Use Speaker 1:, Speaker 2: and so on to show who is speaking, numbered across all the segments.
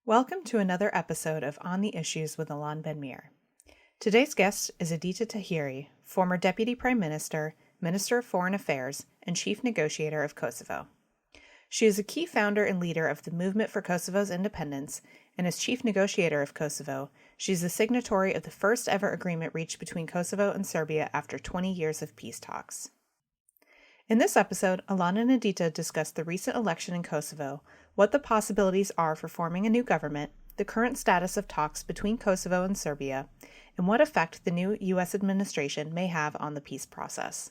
Speaker 1: Welcome to another episode of On the Issues with Alon Ben-Meir. Today's guest is Edita Tahiri, former Deputy Prime Minister, Minister of Foreign Affairs, and Chief Negotiator of Kosovo. She is a key founder and leader of the Movement for Kosovo's Independence, and as Chief Negotiator of Kosovo, she is the signatory of the first ever agreement reached between Kosovo and Serbia after 20 years of peace talks. In this episode, Alon and Edita discuss the recent election in Kosovo, what the possibilities are for forming a new government, the current status of talks between Kosovo and Serbia, and what effect the new U.S. administration may have on the peace process.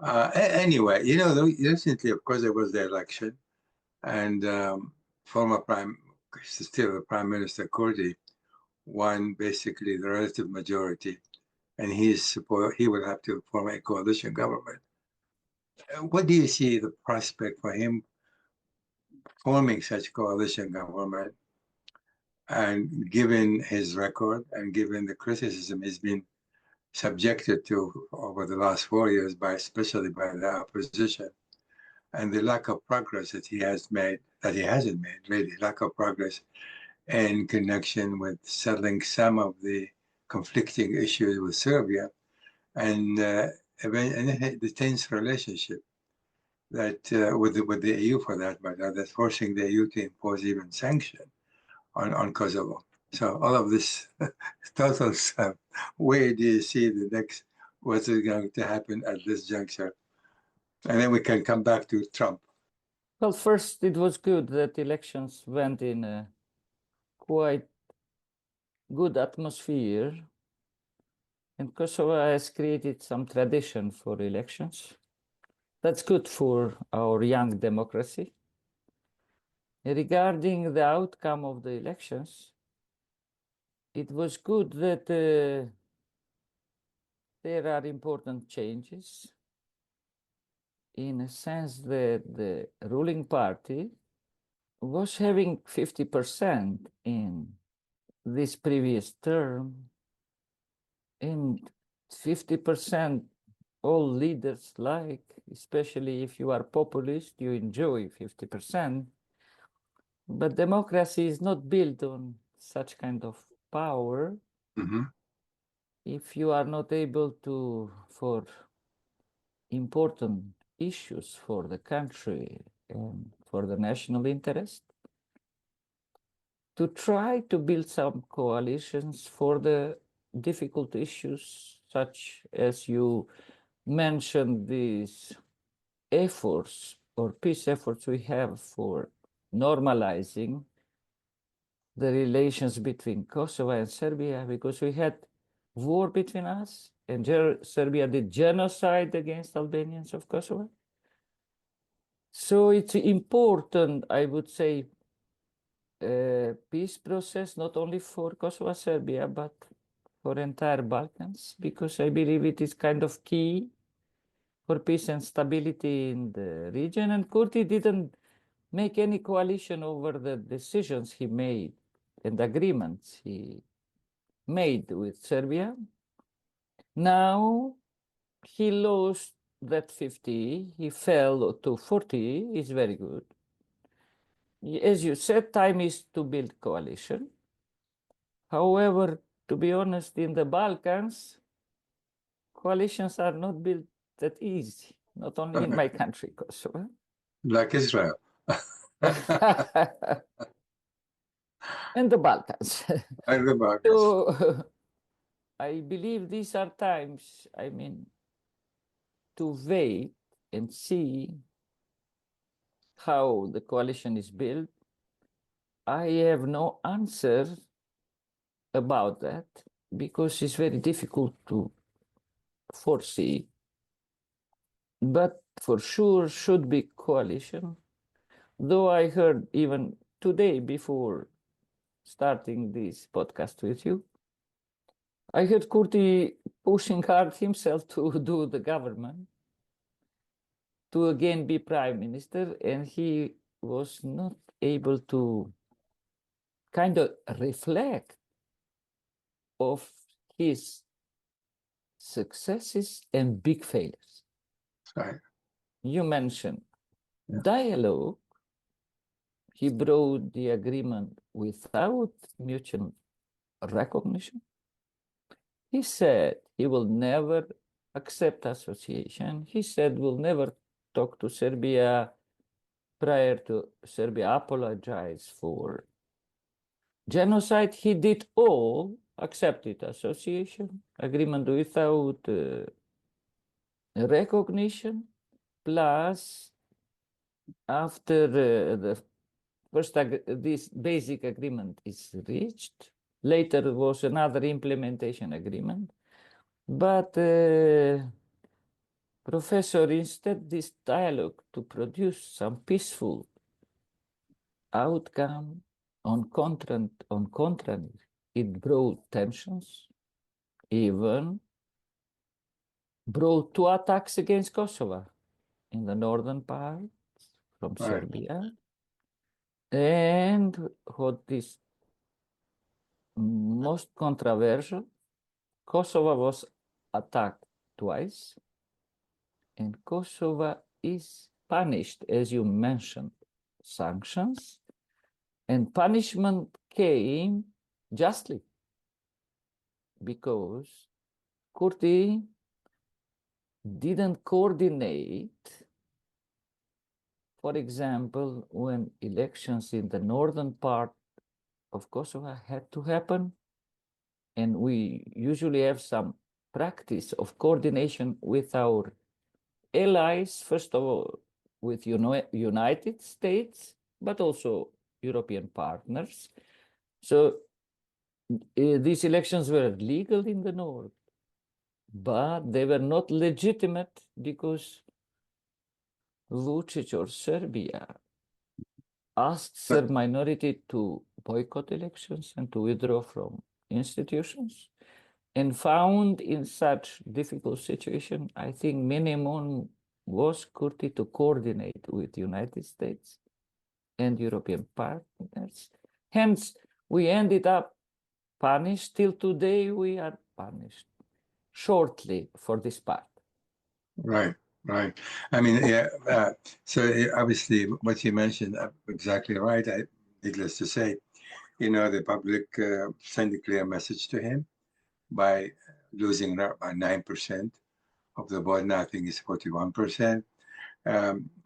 Speaker 2: Anyway, recently, of course, there was the election, and still the Prime Minister Kurdi won basically the relative majority, and he will have to form a coalition government. What do you see the prospect for him forming such coalition government? And given his record and given the criticism he's been subjected to over the last 4 years, especially by the opposition, and the lack of progress that he hasn't made, really, lack of progress in connection with settling some of the conflicting issues with Serbia, and the tense relationship that with the EU, for that matter, that's forcing the EU to impose even sanction on Kosovo. So all of this totals where do you see what's going to happen at this juncture? And then we can come back to Trump.
Speaker 3: Well, first, it was good that elections went in a quite good atmosphere. And Kosovo has created some tradition for elections. That's good for our young democracy. Regarding the outcome of the elections, it was good that there are important changes, in a sense that the ruling party was having 50% in this previous term, and 50% all leaders like, especially if you are populist, you enjoy 50%. But democracy is not built on such kind of power.
Speaker 2: Mm-hmm.
Speaker 3: If you are not able to, for important issues for the country and for the national interest, to try to build some coalitions for the difficult issues, such as you mentioned, these efforts or peace efforts we have for normalizing the relations between Kosovo and Serbia, because we had war between us, and Serbia did genocide against Albanians of Kosovo. So it's important, I would say, peace process, not only for Kosovo, Serbia, but for entire Balkans, because I believe it is kind of key for peace and stability in the region. And Kurti didn't make any coalition over the decisions he made and agreements he made with Serbia. Now he lost that 50, he fell to 40, is very good. As you said, time is to build coalition. However, to be honest, in the Balkans, coalitions are not built that easy, not only in my country, Kosovo.
Speaker 2: Like Israel.
Speaker 3: And the Balkans.
Speaker 2: And the Balkans.
Speaker 3: So I believe these are times, to wait and see how the coalition is built. I have no answer about that because it's very difficult to foresee. But for sure should be coalition. Though I heard even today before starting this podcast with you, I heard Kurti pushing hard himself to do the government, to again be prime minister, and he was not able to kind of reflect of his successes and big failures.
Speaker 2: Right.
Speaker 3: You mentioned dialogue. he brought the agreement without mutual recognition. He said he will never accept association. He said we'll never talk to Serbia prior to Serbia apologize for genocide. He did all, accepted association, agreement without recognition, plus after the first this basic agreement is reached, later was another implementation agreement, but Professor, instead this dialogue to produce some peaceful outcome, on contrary, it brought tensions, even brought 2 attacks against Kosovo in the northern part from Serbia. And what is most controversial, Kosovo was attacked twice, and Kosovo is punished, as you mentioned, sanctions, and punishment came justly because Kurti didn't coordinate. For example, when elections in the northern part of Kosovo had to happen, and we usually have some practice of coordination with our allies, first of all, with United States, but also European partners. So these elections were legal in the north, but they were not legitimate because Vučić or Serbia asked their minority to boycott elections and to withdraw from institutions, and found in such difficult situation, I think minimum was Kurti to coordinate with United States and European partners. Hence, we ended up punished. Till today, we are punished shortly for this part.
Speaker 2: Right, right. I mean, yeah. So obviously, what you mentioned, exactly right. Needless to say, the public sent a clear message to him by losing by 9% of the vote. Now I think it's 41%.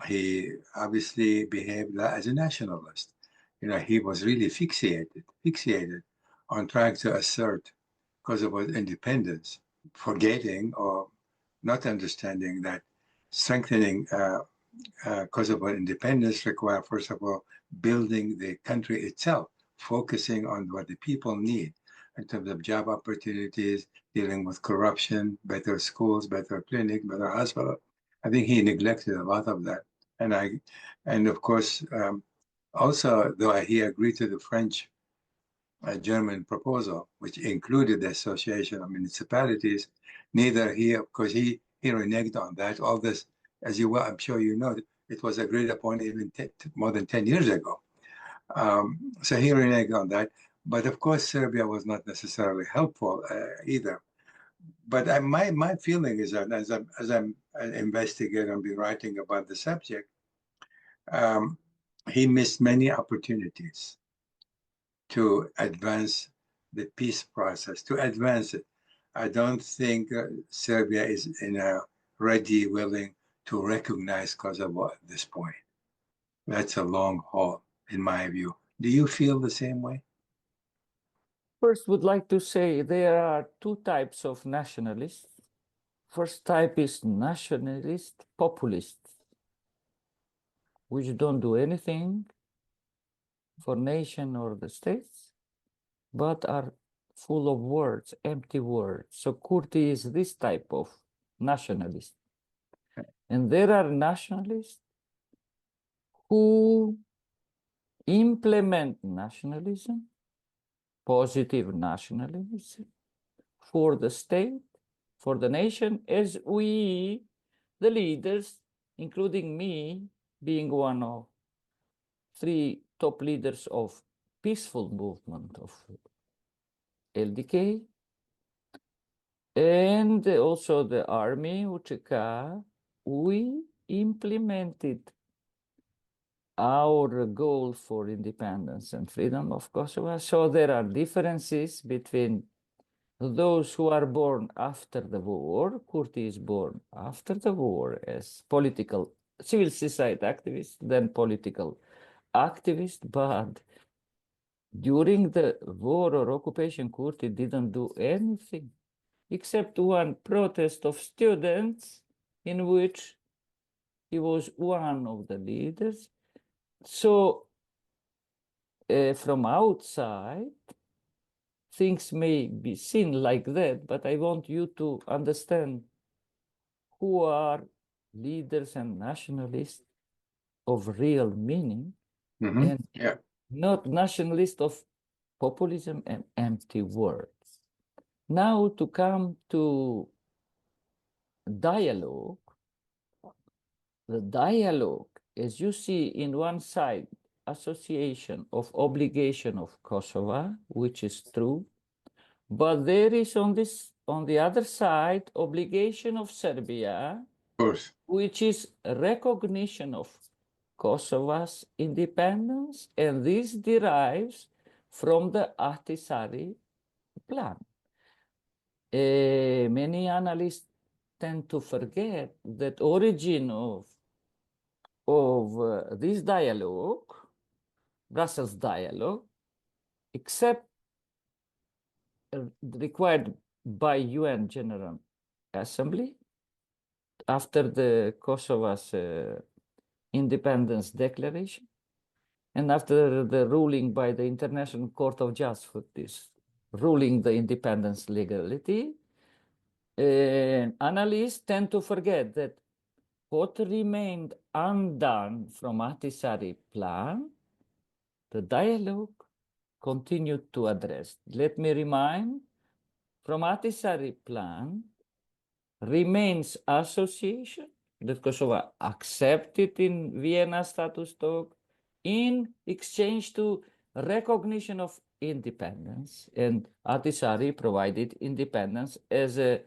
Speaker 2: He obviously behaved as a nationalist. He was really fixated on trying to assert Kosovo's independence, forgetting or not understanding that strengthening Kosovo independence requires, first of all, building the country itself, focusing on what the people need in terms of job opportunities, dealing with corruption, better schools, better clinic, better hospital. I think he neglected a lot of that. And of course, also, though he agreed to the French German proposal, which included the Association of Municipalities, neither he, of course, he reneged on that. All this, as you well, I'm sure you know, it was agreed upon even more than 10 years ago. So he reneged on that. But of course, Serbia was not necessarily helpful either. But my feeling is that as I'm an investigator and been writing about the subject, he missed many opportunities to advance the peace process, to advance it. I don't think Serbia is ready, willing to recognize Kosovo at this point. That's a long haul, in my view. Do you feel the same way?
Speaker 3: First, would like to say there are 2 types of nationalists. First type is nationalist populists, which don't do anything for nation or the states, but are full of words, empty words. So Kurti is this type of nationalist. And there are nationalists who implement nationalism, positive nationalism, for the state, for the nation, as we, the leaders, including me, being one of 3 top leaders of peaceful movement of LDK, and also the army, UCK, we implemented our goal for independence and freedom of Kosovo. So there are differences between those who are born after the war. Kurti is born after the war as political civil society activist, then political activist, but during the war or occupation, Kurti didn't do anything except one protest of students in which he was one of the leaders. So from outside, things may be seen like that, but I want you to understand who are leaders and nationalists of real meaning, and not nationalists of populism and empty words. Now to come to dialogue, the dialogue, as you see in one side, association of obligation of Kosovo, which is true, but there is on the other side, obligation of Serbia, which is recognition of Kosovo's independence, and this derives from the Ahtisaari plan. Many analysts tend to forget that origin of this dialogue, Brussels dialogue, except required by UN General Assembly after the Kosovo's independence declaration, and after the ruling by the International Court of Justice ruling the independence legality, analysts tend to forget that what remained undone from Ahtisaari plan, the dialogue continued to address. Let me remind, from Ahtisaari plan remains association that Kosovo accepted in Vienna status talk in exchange to recognition of independence, and Ahtisaari provided independence as a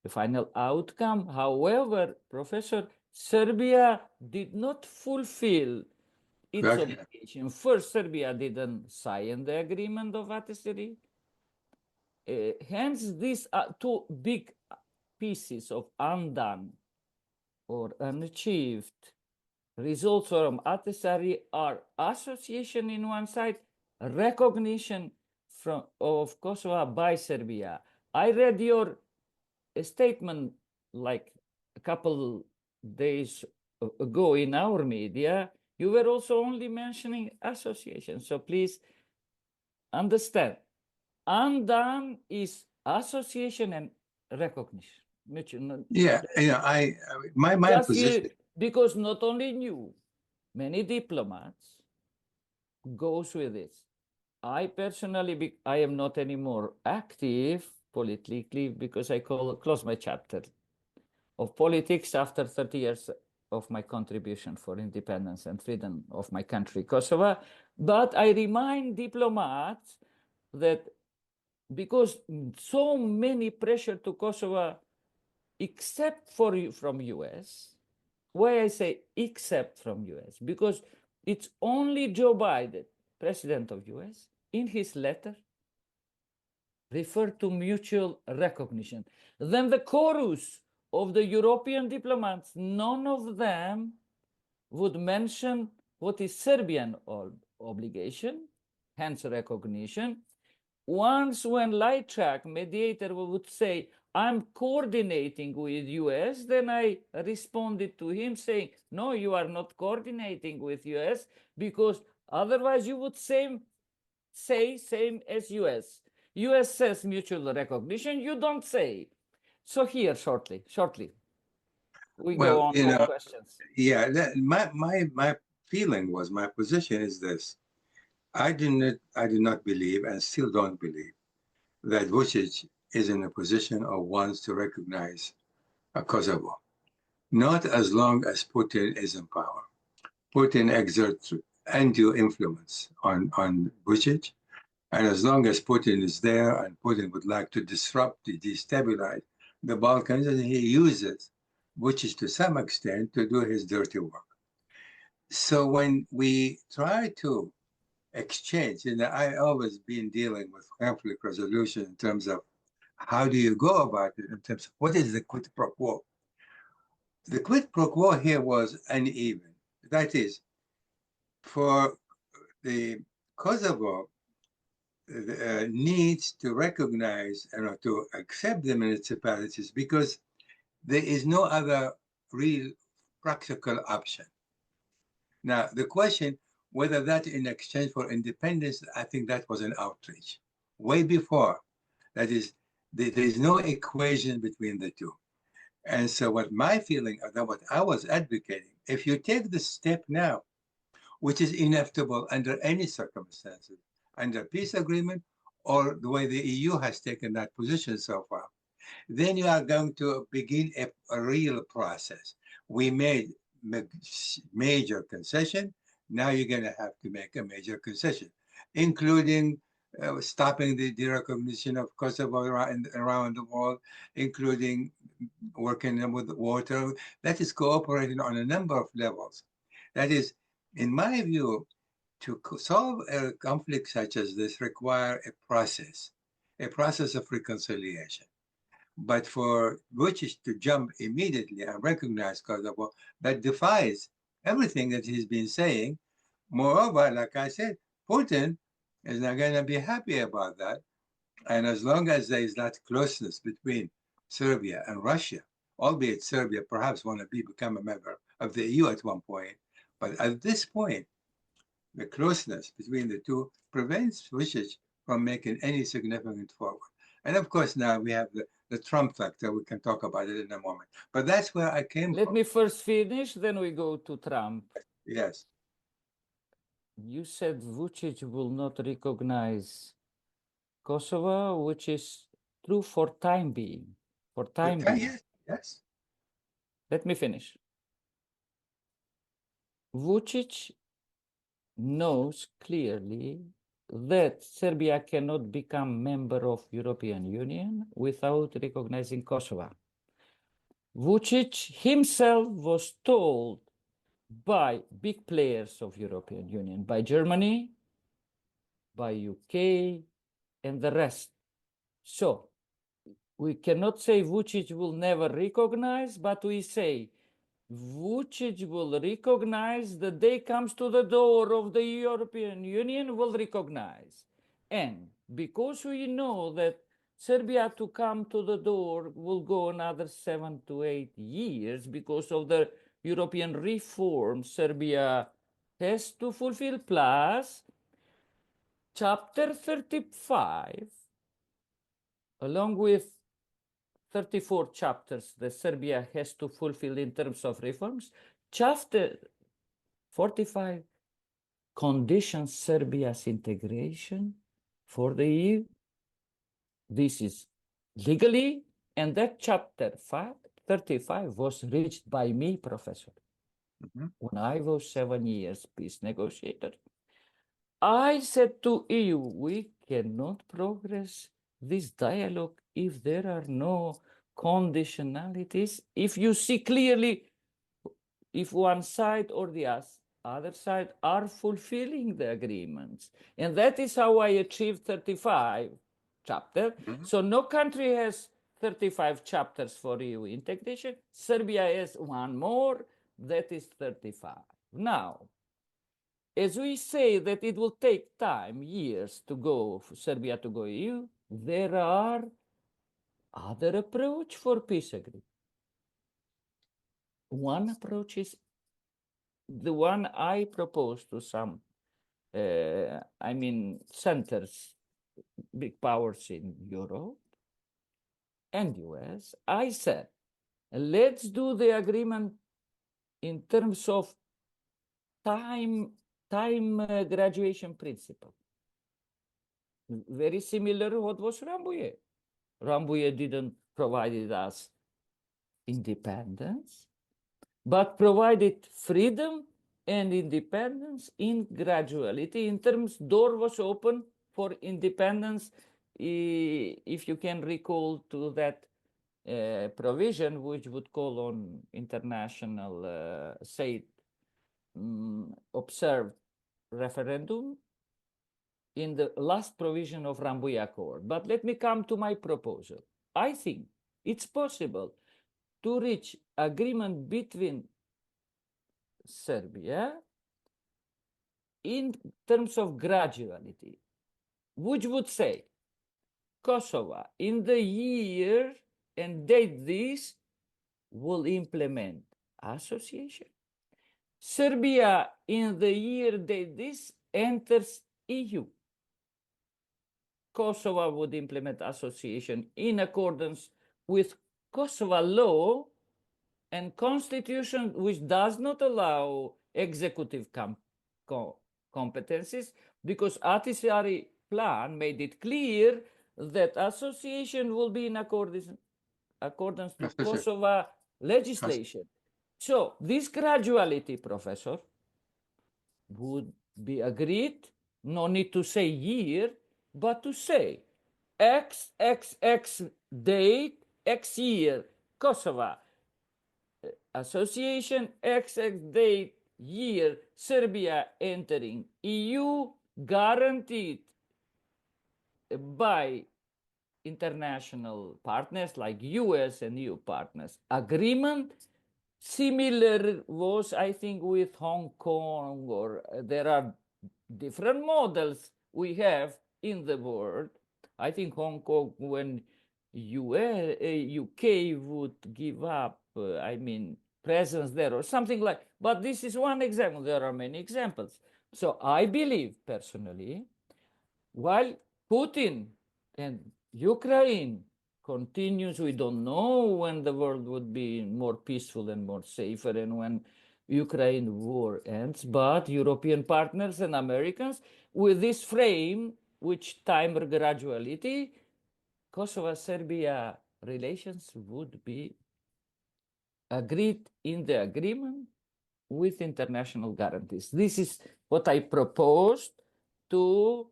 Speaker 3: final outcome. However, Professor, Serbia did not fulfill its obligation. First, Serbia didn't sign the agreement of Ahtisaari. Hence, these are two big pieces of undone or unachieved results from Ahtisaari are association in one side, recognition of Kosovo by Serbia. I read your statement like a couple days ago in our media. You were also only mentioning association. So please understand, undone is association and recognition.
Speaker 2: Yeah, my position,
Speaker 3: because not only you, many diplomats goes with this. I personally, I am not anymore active politically because I close my chapter of politics after 30 years of my contribution for independence and freedom of my country, Kosovo. But I remind diplomats that because so many pressure to Kosovo, except from US, why I say except from US, because it's only Joe Biden, president of US, in his letter, referred to mutual recognition. Then the chorus of the European diplomats, none of them would mention what is Serbian obligation, hence recognition. Once when Lajčák, mediator, would say, I'm coordinating with US, then I responded to him saying, no, you are not coordinating with US because otherwise you would say same as US. US says mutual recognition, you don't say. So here, shortly, we go on with questions.
Speaker 2: Yeah, my feeling was, my position is this. I do not believe and still don't believe that Vučić is in a position or wants to recognize Kosovo. Not as long as Putin is in power. Putin exerts undue influence on Vučić, and as long as Putin is there and Putin would like to disrupt, destabilize the Balkans, and he uses Vučić to some extent to do his dirty work. So when we try to exchange, and I always been dealing with conflict resolution in terms of how do you go about it, in terms of what is the quid pro quo. The quid pro quo here was uneven. That is, for the Kosovo needs to recognize and to accept the municipalities because there is no other real practical option. Now, the question whether that in exchange for independence, I think that was an outrage. Way before, that is, there is no equation between the two. And so what my feeling, what I was advocating, if you take this step now, which is inevitable under any circumstances, under peace agreement or the way the EU has taken that position so far, then you are going to begin a real process. We made major concession. Now you're going to have to make a major concession, including stopping the derecognition of Kosovo around the world, including working with water. That is cooperating on a number of levels. That is, in my view, to solve a conflict such as this require a process of reconciliation. But for Vučić to jump immediately and recognize Kosovo, that defies everything that he's been saying. Moreover, like I said, Putin is not going to be happy about that. And as long as there is that closeness between Serbia and Russia, albeit Serbia perhaps want to become a member of the EU at one point, but at this point, the closeness between the two prevents Vučić from making any significant forward. And of course, now we have the Trump factor. We can talk about it in a moment. But that's where I came from.
Speaker 3: Let me first finish, then we go to Trump.
Speaker 2: Yes.
Speaker 3: You said Vučić will not recognize Kosovo, which is true for time being. For time being.
Speaker 2: Yes, yes.
Speaker 3: Let me finish. Vučić knows clearly that Serbia cannot become member of European Union without recognizing Kosovo. Vučić himself was told by big players of European Union, by Germany, by UK, and the rest. So we cannot say Vučić will never recognize, but we say Vučić will recognize the day comes to the door of the European Union will recognize. And because we know that Serbia to come to the door will go another 7 to 8 years because of the European reform Serbia has to fulfill, plus Chapter 35, along with 34 chapters that Serbia has to fulfill in terms of reforms, Chapter 45 conditions Serbia's integration for the EU. This is legally, and that Chapter 35 was reached by me, Professor, when I was 7 years peace negotiator. I said to EU, we cannot progress this dialogue if there are no conditionalities. If you see clearly if one side or the other side are fulfilling the agreements. And that is how I achieved 35 chapters. So no country has 35 chapters for EU integration. Serbia has one more, that is 35. Now, as we say that it will take time, years to go for Serbia to go EU, there are other approach for peace agreement. One approach is the one I propose to some, centers, big powers in Europe and US. I said, let's do the agreement in terms of time graduation principle. Very similar to what was Rambouillet. Rambouillet didn't provide us independence, but provided freedom and independence in graduality. In terms, door was open for independence, if you can recall to that provision, which would call on international, observed referendum in the last provision of Rambouillet Accord. But let me come to my proposal. I think it's possible to reach agreement between Serbia in terms of graduality, which would say Kosovo in the year and date this will implement association. Serbia in the year date this enters EU. Kosovo would implement association in accordance with Kosovo law and constitution, which does not allow executive competencies, because Ahtisaari plan made it clear that association will be in accordance to Kosovo legislation. So this graduality, Professor, would be agreed, no need to say year, but to say X date, X year, Kosovo association, X date, year, Serbia entering EU, guaranteed by international partners like US and EU partners. Agreement similar was, I think, with Hong Kong, or there are different models we have in the world. I think Hong Kong, when UK would give up, presence there or something like, but this is one example. There are many examples. So I believe personally, while Putin and Ukraine continues, we don't know when the world would be more peaceful and more safer and when Ukraine war ends, but European partners and Americans with this frame, which time graduality, Kosovo-Serbia relations would be agreed in the agreement with international guarantees. This is what I proposed to,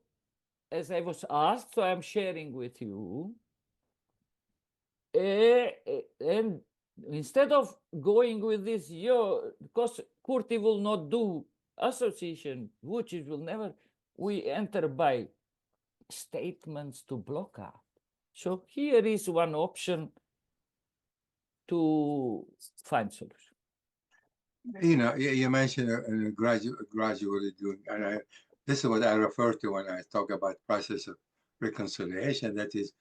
Speaker 3: as I was asked, so I'm sharing with you. And instead of going with this, because Kurti will not do association, which will never, we enter by statements to block out. So here is one option to find solution.
Speaker 2: You know, you mentioned gradually doing, and this is what I refer to when I talk about process of reconciliation. That is,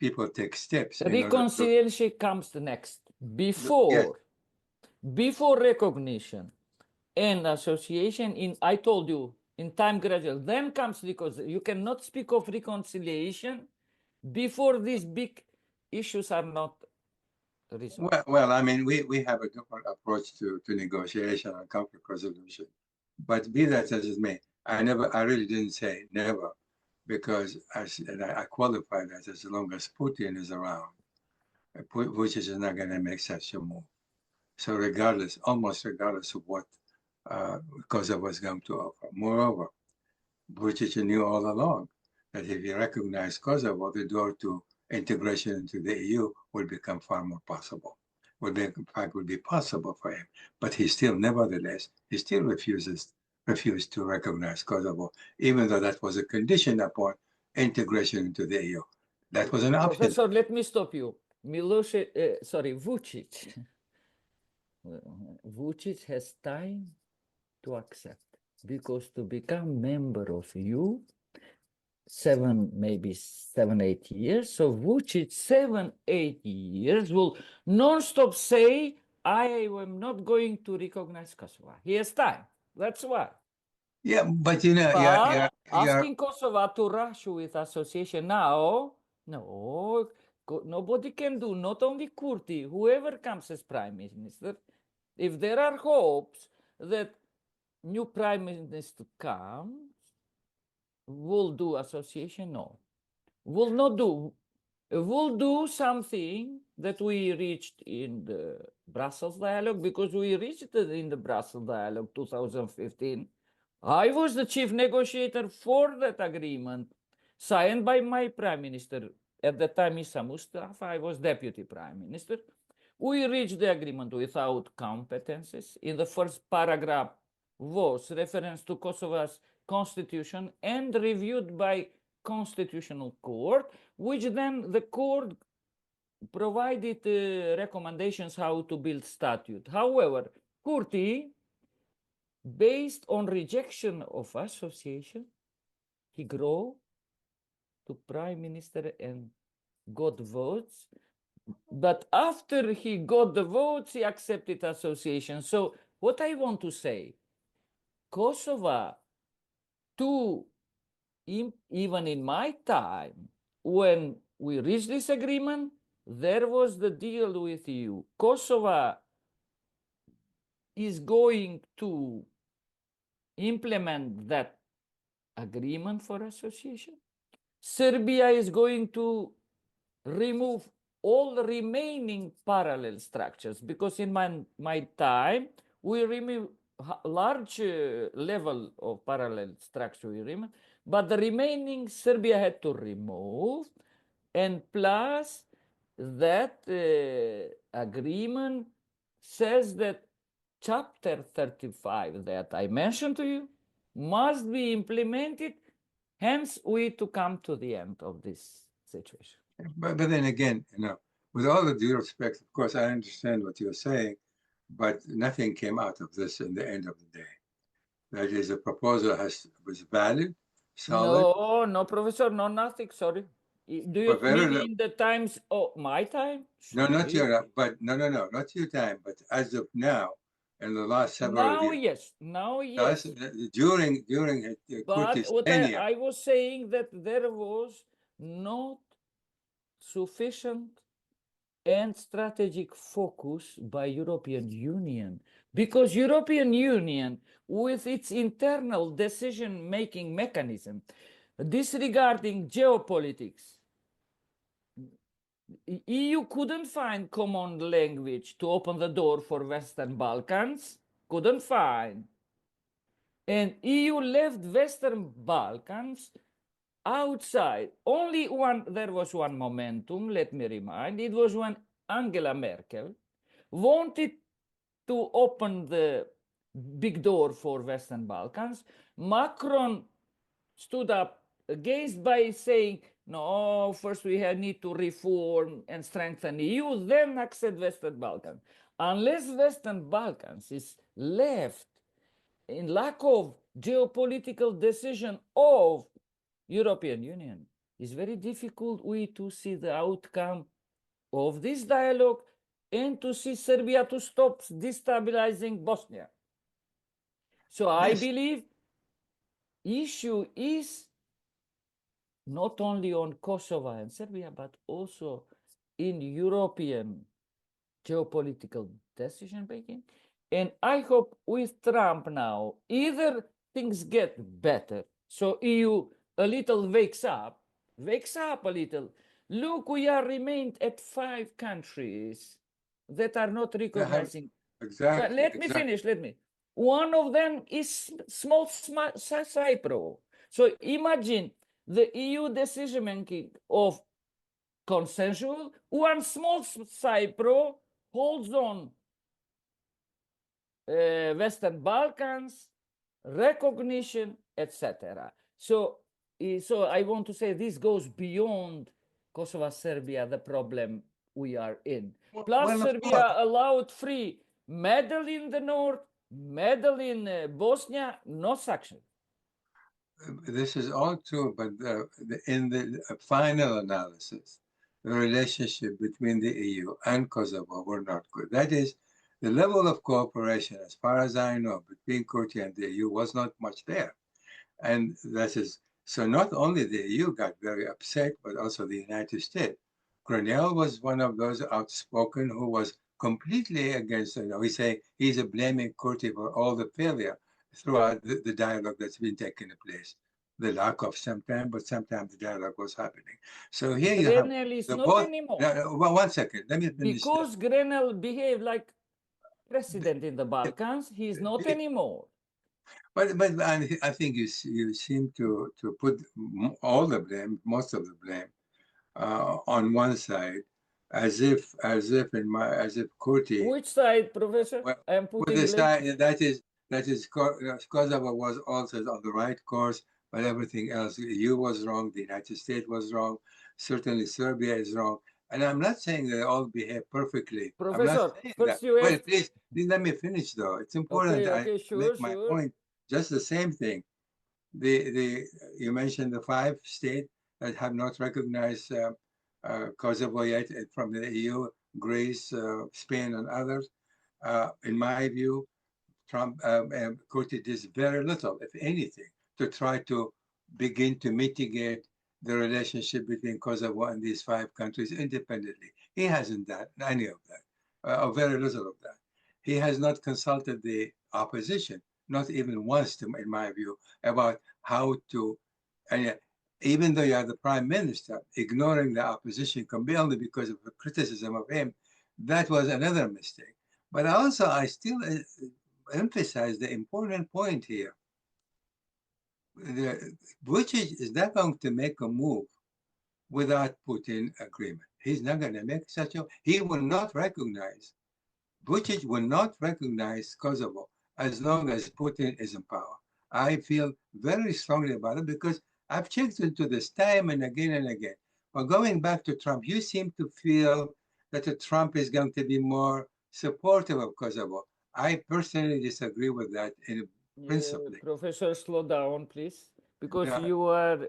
Speaker 2: people take steps.
Speaker 3: Reconciliation comes next, before recognition and association. I told you, in time gradual, then comes, because you cannot speak of reconciliation before these big issues are not resolved.
Speaker 2: Well, I mean, we have a different approach to negotiation and conflict resolution. But be that as it may, I really didn't say never, because I qualify that as long as Putin is around, Vučić is not going to make such a move. So almost regardless of what Kosovo was going to offer. Moreover, Vučić knew all along that if he recognized Kosovo, the door to integration into the EU would become far more possible. Would be possible for him. But he still, nevertheless, refused to recognize Kosovo, even though that was a condition upon integration into the EU. That was an option.
Speaker 3: Professor, let me stop you. Vučić. Vučić has time to accept, because to become member of EU, 7-8 years. So Vučić, 7-8 years will non-stop say, I am not going to recognize Kosovo. He has time. That's why.
Speaker 2: Yeah, but you know,
Speaker 3: asking Kosovo to rush with association now, no, nobody can do, not only Kurti, whoever comes as prime minister. If there are hopes that new prime minister comes, will do association, no. Will not do. Will do something that we reached in the Brussels dialogue, because we reached it in the Brussels dialogue 2015. I was the chief negotiator for that agreement, signed by my prime minister. At the time, Issa Mustafa, I was deputy prime minister. We reached the agreement without competences. In the first paragraph, was reference to Kosovo's constitution and reviewed by Constitutional Court, which then the court provided recommendations how to build statute. However, Kurti, based on rejection of association, he grew to prime minister and got votes. But after he got the votes, he accepted association. So what I want to say, Kosovo, even in my time, when we reached this agreement, there was the deal with you. Kosovo is going to implement that agreement for association. Serbia is going to remove all the remaining parallel structures, because in my time, we remove large level of parallel structure agreement, but the remaining Serbia had to remove, and plus that agreement says that chapter 35 that I mentioned to you must be implemented. Hence, we to come to the end of this situation.
Speaker 2: But then again, with all the due respect, of course, I understand what you're saying, but nothing came out of this in the end of the day. That is, the proposal was valid, solid.
Speaker 3: No, Professor, no, nothing. Sorry. Do you mean in the times of my time?
Speaker 2: No, not your, but no, not your time, but as of now, in the last several years.
Speaker 3: Now, yes.
Speaker 2: During
Speaker 3: But what I was saying that there was not sufficient and strategic focus by European Union, because European Union, with its internal decision-making mechanism, disregarding geopolitics, EU couldn't find common language to open the door for Western Balkans, couldn't find. And EU left Western Balkans outside. There was one momentum, let me remind. It was when Angela Merkel wanted to open the big door for Western Balkans. Macron stood up against by saying, no, first we need to reform and strengthen EU, then accept Western Balkans. Unless Western Balkans is left in lack of geopolitical decision of European Union, it's very difficult to see the outcome of this dialogue and to see Serbia to stop destabilizing Bosnia. So yes. I believe issue is not only on Kosovo and Serbia, but also in European geopolitical decision making. And I hope with Trump now, either things get better, so EU a little wakes up a little. Look, we are remained at 5 countries that are not recognizing.
Speaker 2: Exactly.
Speaker 3: Let me finish. One of them is small Cyprus. So imagine the EU decision making of consensual. One small Cyprus holds on Western Balkans, recognition, etc. So I want to say this goes beyond Kosovo, Serbia, the problem we are in. Plus, Serbia allowed free medal in the north, medal in Bosnia, no sanction.
Speaker 2: This is all true, but in the final analysis, the relationship between the EU and Kosovo were not good. That is, the level of cooperation, as far as I know, between Turkey and the EU was not much there. And that is, so not only the EU got very upset, but also the United States. Grenell was one of those outspoken who was completely against, he's blaming Kurti for all the failure throughout the dialogue that's been taking place. The lack of sometimes, but sometimes the dialogue was happening. So here you have
Speaker 3: Grenell is not anymore.
Speaker 2: Well, 1 second, let me finish.
Speaker 3: Because Grenell behaved like president in the Balkans, he's not anymore.
Speaker 2: But I think you seem to put all the blame, most of the blame, on one side, as if Kurti.
Speaker 3: Which side, Professor?
Speaker 2: Well, I am putting the side that is, Kosovo was also on the right course, but everything else, the EU was wrong, the United States was wrong, certainly Serbia is wrong. And I'm not saying they all behave perfectly. I'm not
Speaker 3: Professor,
Speaker 2: saying
Speaker 3: first
Speaker 2: that.
Speaker 3: you
Speaker 2: Well,
Speaker 3: asked.
Speaker 2: please let me finish though. It's important
Speaker 3: Okay,
Speaker 2: I
Speaker 3: sure,
Speaker 2: make my
Speaker 3: sure.
Speaker 2: point. Just the same thing. You mentioned the 5 states that have not recognized Kosovo yet from the EU, Greece, Spain, and others. In my view, Trump Kurti did very little, if anything, to try to begin to mitigate the relationship between Kosovo and these 5 countries independently. He hasn't done any of that, or very little of that. He has not consulted the opposition, not even once, in my view, about how to, and even though you are the prime minister, ignoring the opposition completely because of the criticism of him, that was another mistake. But also, I still emphasize the important point here. Vucic is not going to make a move without Putin agreement. He's not going to make such a, he will not recognize, Vucic will not recognize Kosovo as long as Putin is in power. I feel very strongly about it because I've checked into this time and again and again. But going back to Trump, you seem to feel that Trump is going to be more supportive of Kosovo. I personally disagree with that in principle.
Speaker 3: Professor, slow down, please, because
Speaker 2: No,
Speaker 3: you are.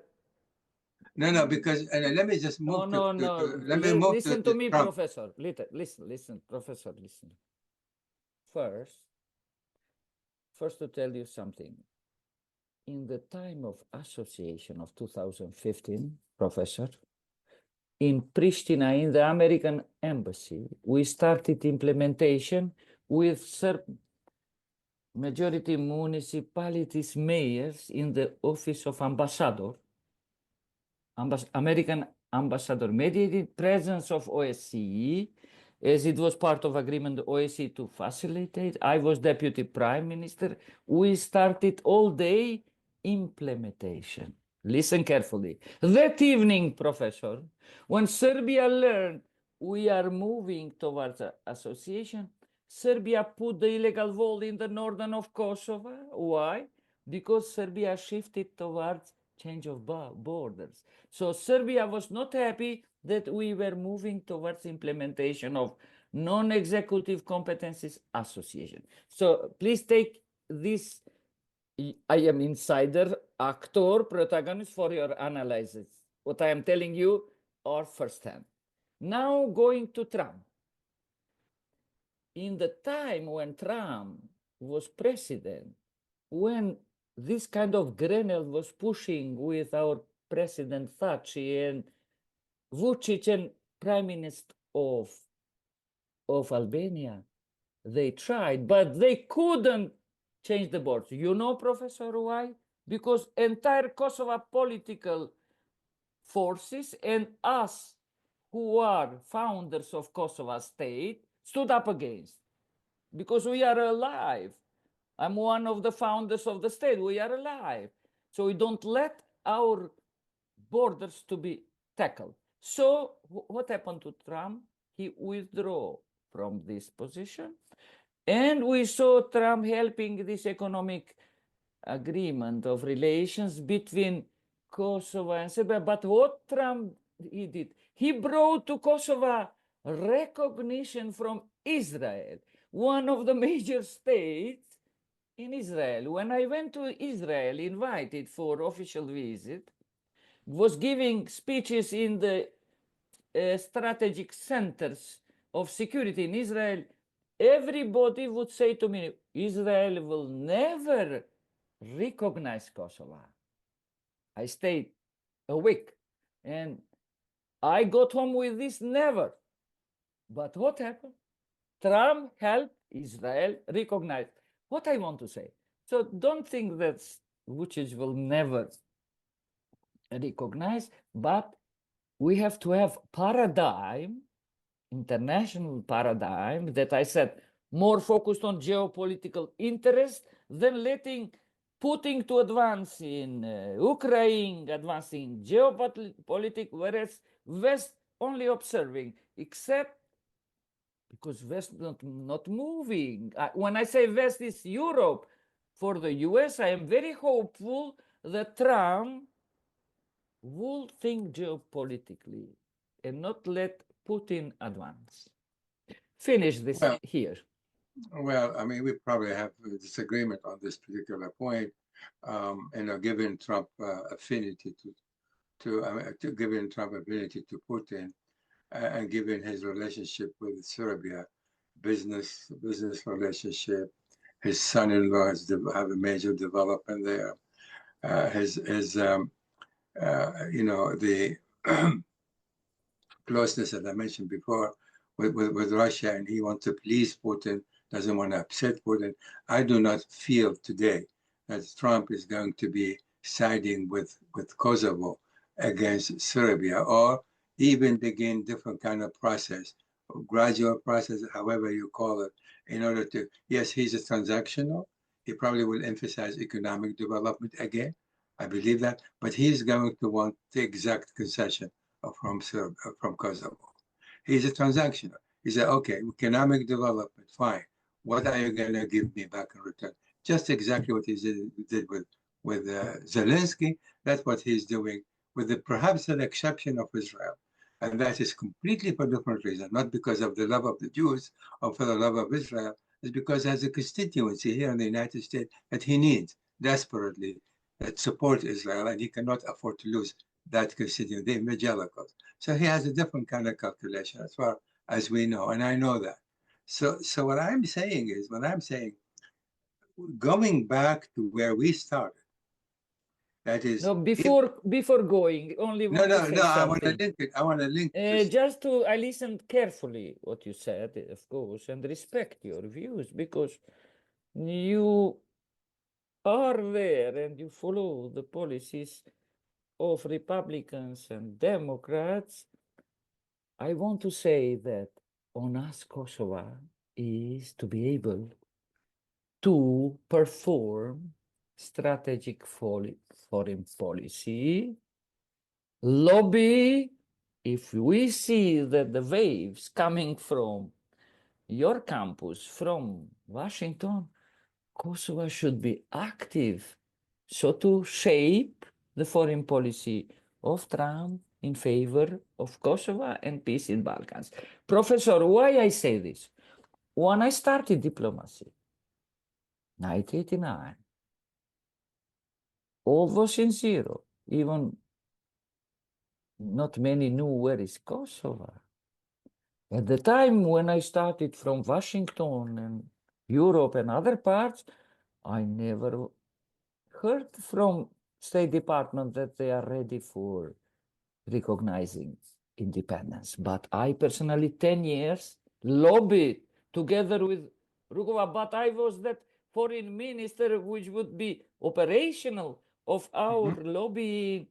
Speaker 2: no, because let me just move
Speaker 3: No,
Speaker 2: let me move
Speaker 3: listen to me,
Speaker 2: Trump.
Speaker 3: Professor. Listen, Professor, listen. First to tell you something. In the time of association of 2015, Professor, in Pristina, in the American embassy, we started implementation with certain majority municipalities mayors in the office of ambassador, American ambassador, mediated presence of OSCE, as it was part of agreement OSCE to facilitate. I was deputy prime minister. We started all day implementation. Listen carefully. That evening, Professor, when Serbia learned we are moving towards association, Serbia put the illegal wall in the northern of Kosovo. Why? Because Serbia shifted towards change of borders. So Serbia was not happy that we were moving towards implementation of non-executive competencies association. So please take this, I am insider, actor, protagonist for your analysis. What I am telling you are firsthand. Now going to Trump. In the time when Trump was president, when this kind of Grenell was pushing with our President Thatcher and Vucic and Prime Minister of Albania, they tried, but they couldn't change the borders. You know, Professor, why? Because entire Kosovo political forces and us, who are founders of Kosovo state, stood up against. Because we are alive. I'm one of the founders of the state. We are alive. So we don't let our borders to be tackled. So what happened to Trump? He withdrew from this position. And we saw Trump helping this economic agreement of relations between Kosovo and Serbia. But what Trump he did, he brought to Kosovo recognition from Israel, one of the major states in Israel. When I went to Israel, invited for official visit, was giving speeches in the strategic centers of security in Israel, everybody would say to me, Israel will never recognize Kosovo. I stayed a week and I got home with this never. But what happened? Trump helped Israel recognize. What I want to say. So don't think that Vucic will never recognize, but we have to have paradigm, international paradigm that I said more focused on geopolitical interest than letting Putin to advance in Ukraine, advancing geopolitics, whereas West only observing, except because West not moving. When I say West, is Europe, for the US, I am very hopeful that Trump will think geopolitically and not let Putin advance. Finish this here.
Speaker 2: Well, I mean, we probably have a disagreement on this particular point, given Trump affinity given Trump affinity to Putin, and given his relationship with Serbia, business relationship. His son-in-law have a major development there. The closeness that I mentioned before with Russia, and he wants to please Putin, doesn't want to upset Putin. I do not feel today that Trump is going to be siding with Kosovo against Serbia, or even begin different kind of process, gradual process, however you call it, in order to, yes, he's a transactional. He probably will emphasize economic development again. I believe that, but he's going to want the exact concession from Kosovo. He's a transactional. He said, okay, economic development, fine. What are you going to give me back in return? Just exactly what he did with Zelensky. That's what he's doing with perhaps an exception of Israel. And that is completely for different reasons, not because of the love of the Jews or for the love of Israel. It's because there's a constituency here in the United States that he needs desperately that support Israel, and he cannot afford to lose that constituency, the evangelicals. So he has a different kind of calculation as far as we know, and I know that. So what I'm saying is, going back to where we started, that is.
Speaker 3: No, before going, only want to say
Speaker 2: I
Speaker 3: something.
Speaker 2: I want to link.
Speaker 3: I listened carefully what you said, of course, and respect your views because you are there and you follow the policies of Republicans and Democrats. I want to say that on us, Kosovo, is to be able to perform strategic foreign policy, lobby. If we see that the waves coming from your campus, from Washington, Kosovo should be active. So to shape the foreign policy of Trump in favor of Kosovo and peace in Balkans. Professor, why I say this? When I started diplomacy, 1989, all was in zero. Even not many knew where is Kosovo. At the time when I started from Washington and Europe and other parts, I never heard from State Department that they are ready for recognizing independence. But I personally, 10 years, lobbied together with Rugova, but I was that foreign minister which would be operational of our lobbying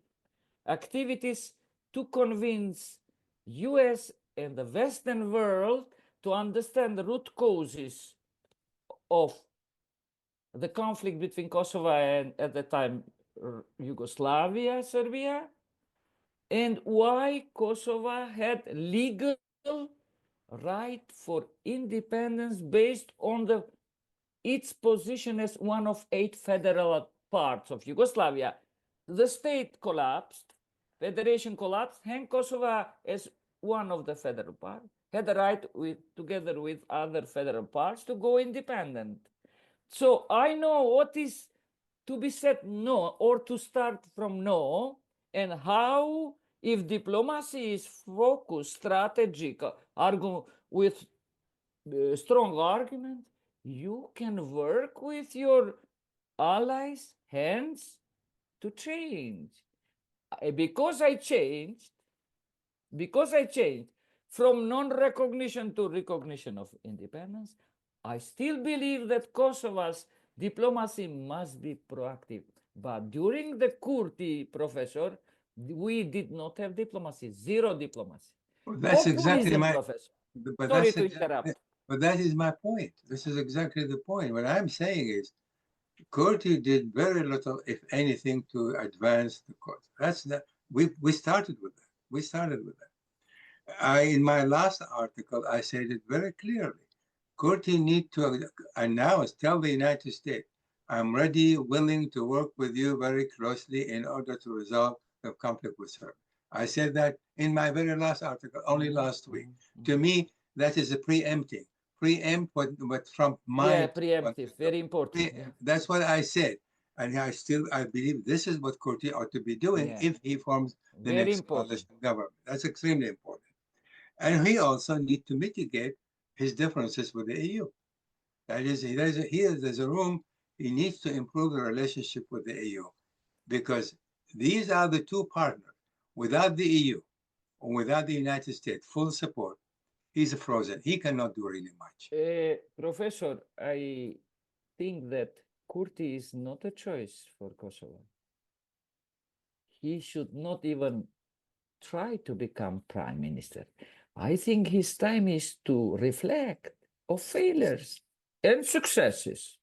Speaker 3: activities to convince US and the Western world to understand the root causes of the conflict between Kosovo and, at the time, Yugoslavia, Serbia, and why Kosovo had legal right for independence based on its position as one of 8 federal parts of Yugoslavia. The state collapsed, federation collapsed, and Kosovo as one of the federal parts had the right, together with other federal parts, to go independent. So I know what is to be said no, or to start from no, and how, if diplomacy is focused, strategic, with strong argument, you can work with your allies' hands to change. Because I changed from non-recognition to recognition of independence, I still believe that Kosovo's diplomacy must be proactive. But during the Kurti, Professor, we did not have diplomacy, zero diplomacy.
Speaker 2: Well, that's exactly my,
Speaker 3: Professor.
Speaker 2: but
Speaker 3: Sorry
Speaker 2: that's
Speaker 3: to
Speaker 2: exactly,
Speaker 3: interrupt.
Speaker 2: but that is my point. This is exactly the point. What I'm saying is, Kurti did very little, if anything, to advance the cause. That's not, we started with that. We started with that. In my last article, I said it very clearly. Kurti need to announce, tell the United States I'm ready, willing to work with you very closely in order to resolve the conflict with Serbia. I said that in my very last article, only last week. To me, that is a preempting. Preempt what Trump might.
Speaker 3: Preemptive, very important.
Speaker 2: That's what I said. And I believe this is what Kurti ought to be doing if he forms the
Speaker 3: Very
Speaker 2: next
Speaker 3: important.
Speaker 2: coalition government. That's extremely important. And he also needs to mitigate his differences with the EU. That is, there's a room. He needs to improve the relationship with the EU, because these are the two partners. Without the EU or without the United States full support, he's frozen. He cannot do really much.
Speaker 3: Professor, I think that Kurti is not a choice for Kosovo. He should not even try to become prime minister. I think his time is to reflect on failures and successes.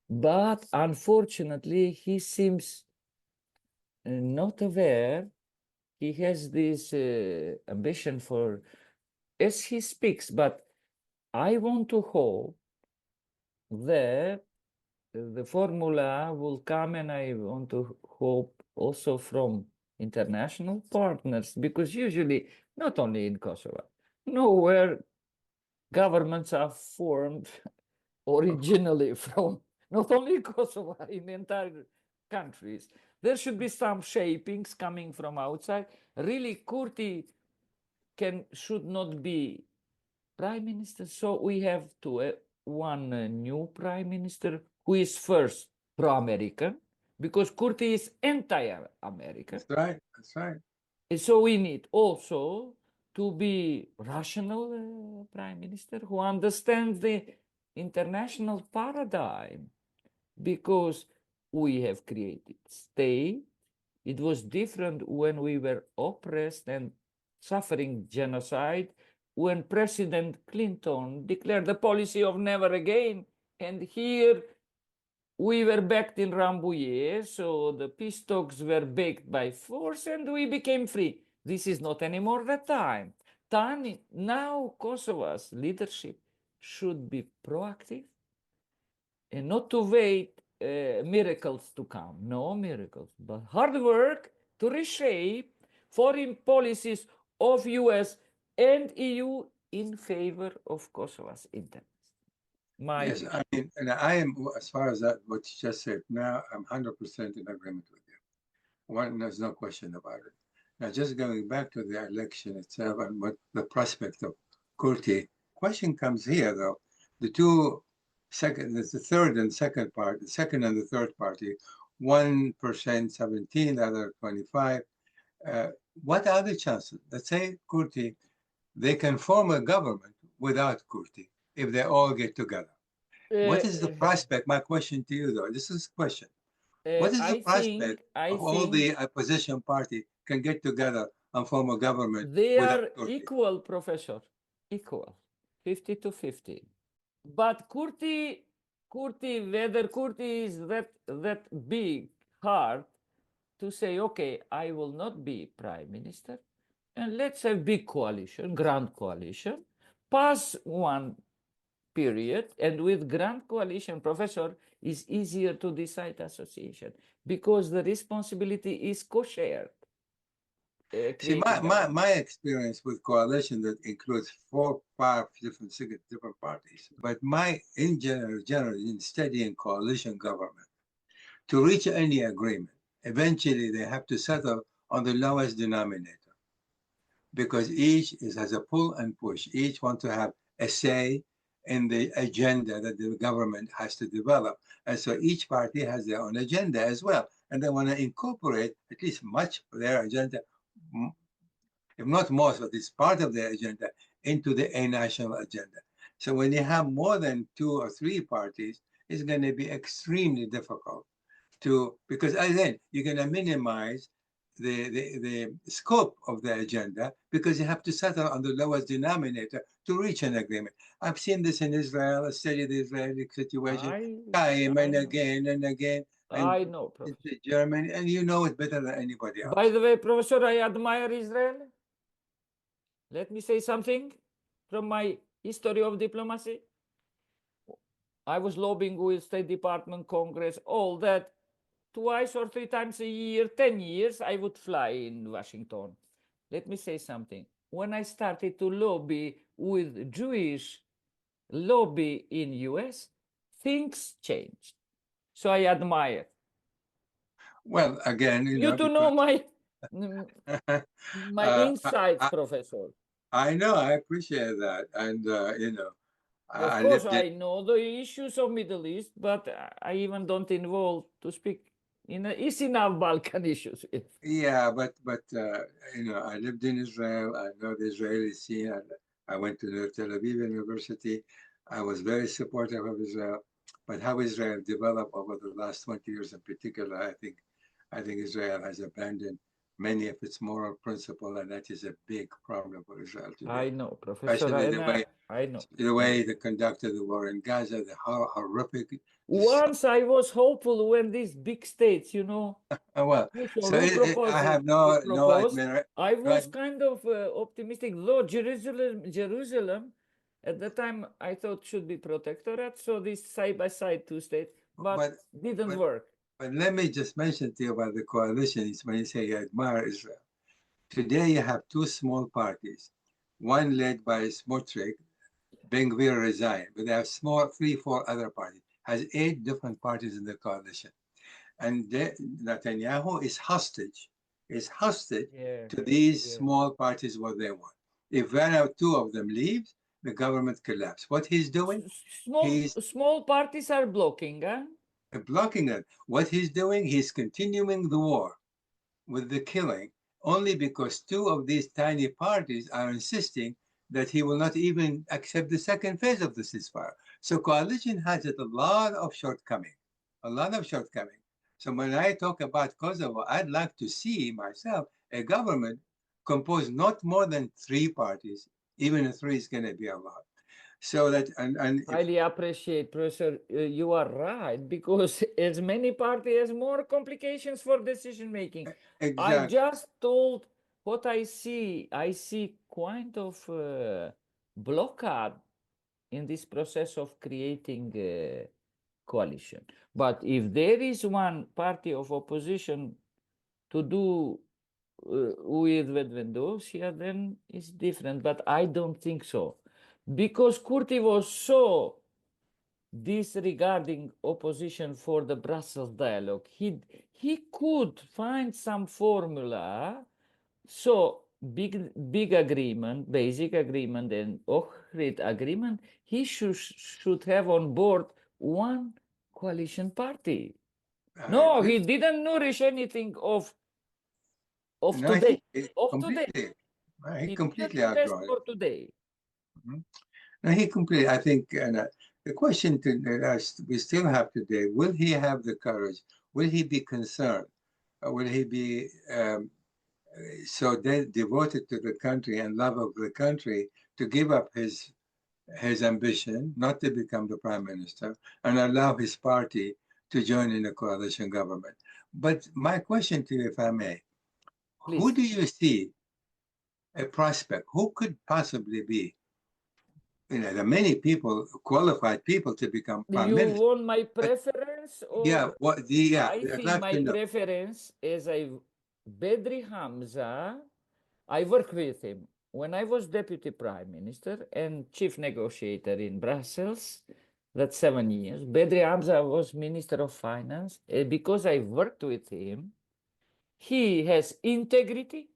Speaker 3: But unfortunately, he seems not aware. He has this ambition for, as he speaks, but I want to hope that the formula will come, and I want to hope also from international partners, because usually, not only in Kosovo, nowhere governments are formed originally from not only Kosovo, in the entire countries. There should be some shapings coming from outside. Really, Kurti should not be prime minister. So we have one new prime minister who is first pro-American, because Kurti is anti-American.
Speaker 2: That's right. That's right.
Speaker 3: And so we need also to be rational prime minister who understands the international paradigm, because we have created state. It was different when we were oppressed and suffering genocide, when President Clinton declared the policy of never again. And here we were backed in Rambouillet, so the peace talks were baked by force and we became free. This is not anymore the time. Now Kosovo's leadership should be proactive and not to wait miracles to come. No miracles, but hard work to reshape foreign policies of US and EU in favor of Kosovo's interests.
Speaker 2: Yes,
Speaker 3: view.
Speaker 2: I mean, and I am, as far as that, what you just said, now I'm 100% in agreement with you. There's no question about it. Now, just going back to the election itself and what the prospect of Kurti, question comes here, though. The third and second part, the second and the third party, 1%, 17, the other 25. What are the chances? Let's say Kurti, they can form a government without Kurti if they all get together. What is the prospect? My question to you, though, this is a question. What is the prospect of all the opposition party can get together and form a government?
Speaker 3: They are
Speaker 2: Kurti?
Speaker 3: equal, Professor, equal, 50 to 50. But whether Kurti is that big heart to say, okay, I will not be prime minister, and let's have big coalition, grand coalition, pass one period, and with grand coalition, Professor, is easier to decide association because the responsibility is co-shared.
Speaker 2: See, my experience with coalition that includes 4, 5 different parties, but in general, in studying coalition government, to reach any agreement, eventually they have to settle on the lowest denominator, because each has a pull and push. Each want to have a say in the agenda that the government has to develop. And so each party has their own agenda as well. And they want to incorporate at least much of their agenda, if not most, but it's part of their agenda, into a national agenda. So when you have more than 2 or 3 parties, it's going to be extremely difficult because again, you're going to minimize the scope of the agenda, because you have to settle on the lowest denominator to reach an agreement. I've seen this in Israel. I studied the Israeli situation time and again and again. And
Speaker 3: I know, Professor.
Speaker 2: Germany, and you know it better than anybody else.
Speaker 3: By the way, Professor, I admire Israel. Let me say something from my history of diplomacy. I was lobbying with State Department, Congress, all that. Twice or 3 times a year, 10 years, I would fly in Washington. Let me say something. When I started to lobby with Jewish lobby in US, things changed. So I admire.
Speaker 2: Well, again,
Speaker 3: You to know my
Speaker 2: uh,
Speaker 3: insights, Professor.
Speaker 2: I know, I appreciate that. And,
Speaker 3: Of
Speaker 2: I
Speaker 3: course,
Speaker 2: lived in,
Speaker 3: I know the issues of Middle East, but I even don't involve to speak in it's enough Balkan issues.
Speaker 2: yeah, but, I lived in Israel. I know the Israeli scene. I went to the Tel Aviv University. I was very supportive of Israel. But how Israel developed over the last 20 years in particular, I think Israel has abandoned many of its moral principles, and that is a big problem for Israel today.
Speaker 3: I know, Professor.
Speaker 2: Especially
Speaker 3: I know.
Speaker 2: the way they conducted the war in Gaza, the horrific.
Speaker 3: Once I was hopeful when these big states,
Speaker 2: Well, so
Speaker 3: who proposed
Speaker 2: I
Speaker 3: it,
Speaker 2: have no
Speaker 3: I was kind of optimistic. Though Jerusalem, at the time I thought should be protectorate, so this side by side two states, but didn't work.
Speaker 2: But let me just mention to you about the coalition. When you say you admire Israel, today you have two small parties, one led by Smotrich. Ben-Gvir resigned, but they have small 3-4 other parties. Has 8 different parties in the coalition, and Netanyahu is hostage to these small parties what they want. If one or two of them leaves, the government collapses. What he's doing,
Speaker 3: Small parties are blocking, huh?
Speaker 2: Blocking it. What he's doing, he's continuing the war with the killing, only because 2 of these tiny parties are insisting that he will not even accept the second phase of the ceasefire. So coalition has a lot of shortcomings, So when I talk about Kosovo, I'd like to see myself a government composed not more than 3 parties. Even a 3 is going to be a lot. So that
Speaker 3: highly appreciate, Professor. You are right, because as many parties, more complications for decision making.
Speaker 2: Exactly.
Speaker 3: I just told what I see. I see kind of blockade in this process of creating a coalition. But if there is one party of opposition to do with Vedvendosya, then it's different. But I don't think so. Because Kurti was so disregarding opposition for the Brussels dialogue, he could find some formula. So big agreement, basic agreement, and Ohrid agreement, he should have on board one coalition party. He didn't nourish anything of today.
Speaker 2: He completely outgrown
Speaker 3: for today.
Speaker 2: No, he completely. I think the question we still have today: will he have the courage? Will he be concerned? Will he be so devoted to the country and love of the country to give up his ambition not to become the prime minister and allow his party to join in a coalition government? But my question to you, if I may, who do you see a prospect? Who could possibly be? There are many people, qualified people, to become prime minister.
Speaker 3: You want my preference? Or I think my preference is Bedri Hamza. I worked with him when I was deputy prime minister and chief negotiator in Brussels. That's 7 years. Bedri Hamza was minister of finance. Because I worked with him, he has integrity.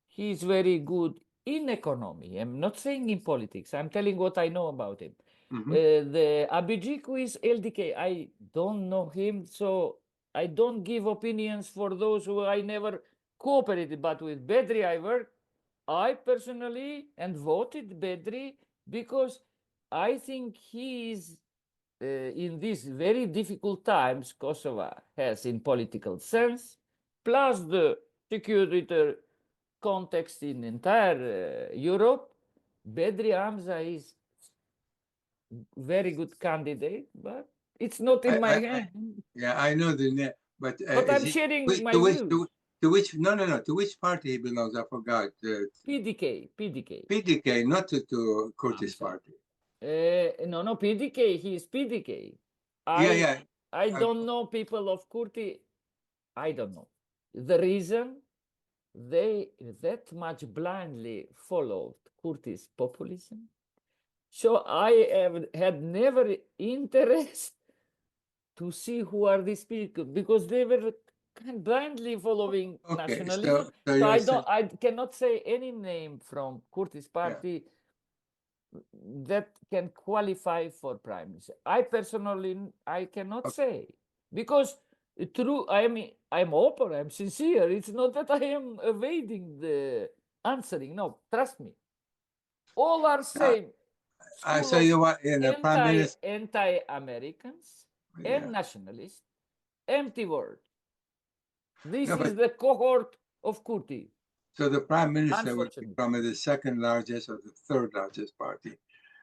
Speaker 3: He's very good in economy. I'm not saying in politics. I'm telling what I know about him. The Abijiku is LDK. I don't know him, so I don't give opinions for those who I never cooperated. But with Bedri, I worked. I personally and voted Bedri because I think he is in these very difficult times Kosovo has in political sense, plus the security context in entire Europe. Bedri Hamza is very good candidate, but it's not in my hand.
Speaker 2: I know the name, but
Speaker 3: I'm sharing my views.
Speaker 2: To which party he belongs? I forgot.
Speaker 3: PDK.
Speaker 2: PDK, not to Kurtis party.
Speaker 3: No, PDK. He is PDK.
Speaker 2: Yeah.
Speaker 3: I don't know people of Kurti. I don't know. The reason they that much blindly followed Kurti's populism. So I have had never interest to see who are these people because they were kind of blindly following
Speaker 2: Okay.
Speaker 3: nationalism.
Speaker 2: So
Speaker 3: So
Speaker 2: you're saying,
Speaker 3: I cannot say any name from Kurti's party that can qualify for prime minister. I personally I cannot say because true I'm open, I'm sincere. It's not that I am evading the answering. No, trust me. All are same school
Speaker 2: so
Speaker 3: of
Speaker 2: you want in the prime minister?
Speaker 3: anti-Americans
Speaker 2: Yeah.
Speaker 3: and nationalists. Empty word. This
Speaker 2: No,
Speaker 3: is
Speaker 2: but
Speaker 3: the cohort of Kurti.
Speaker 2: so the prime minister would be
Speaker 3: Unfortunately.
Speaker 2: from the second largest or the third largest party.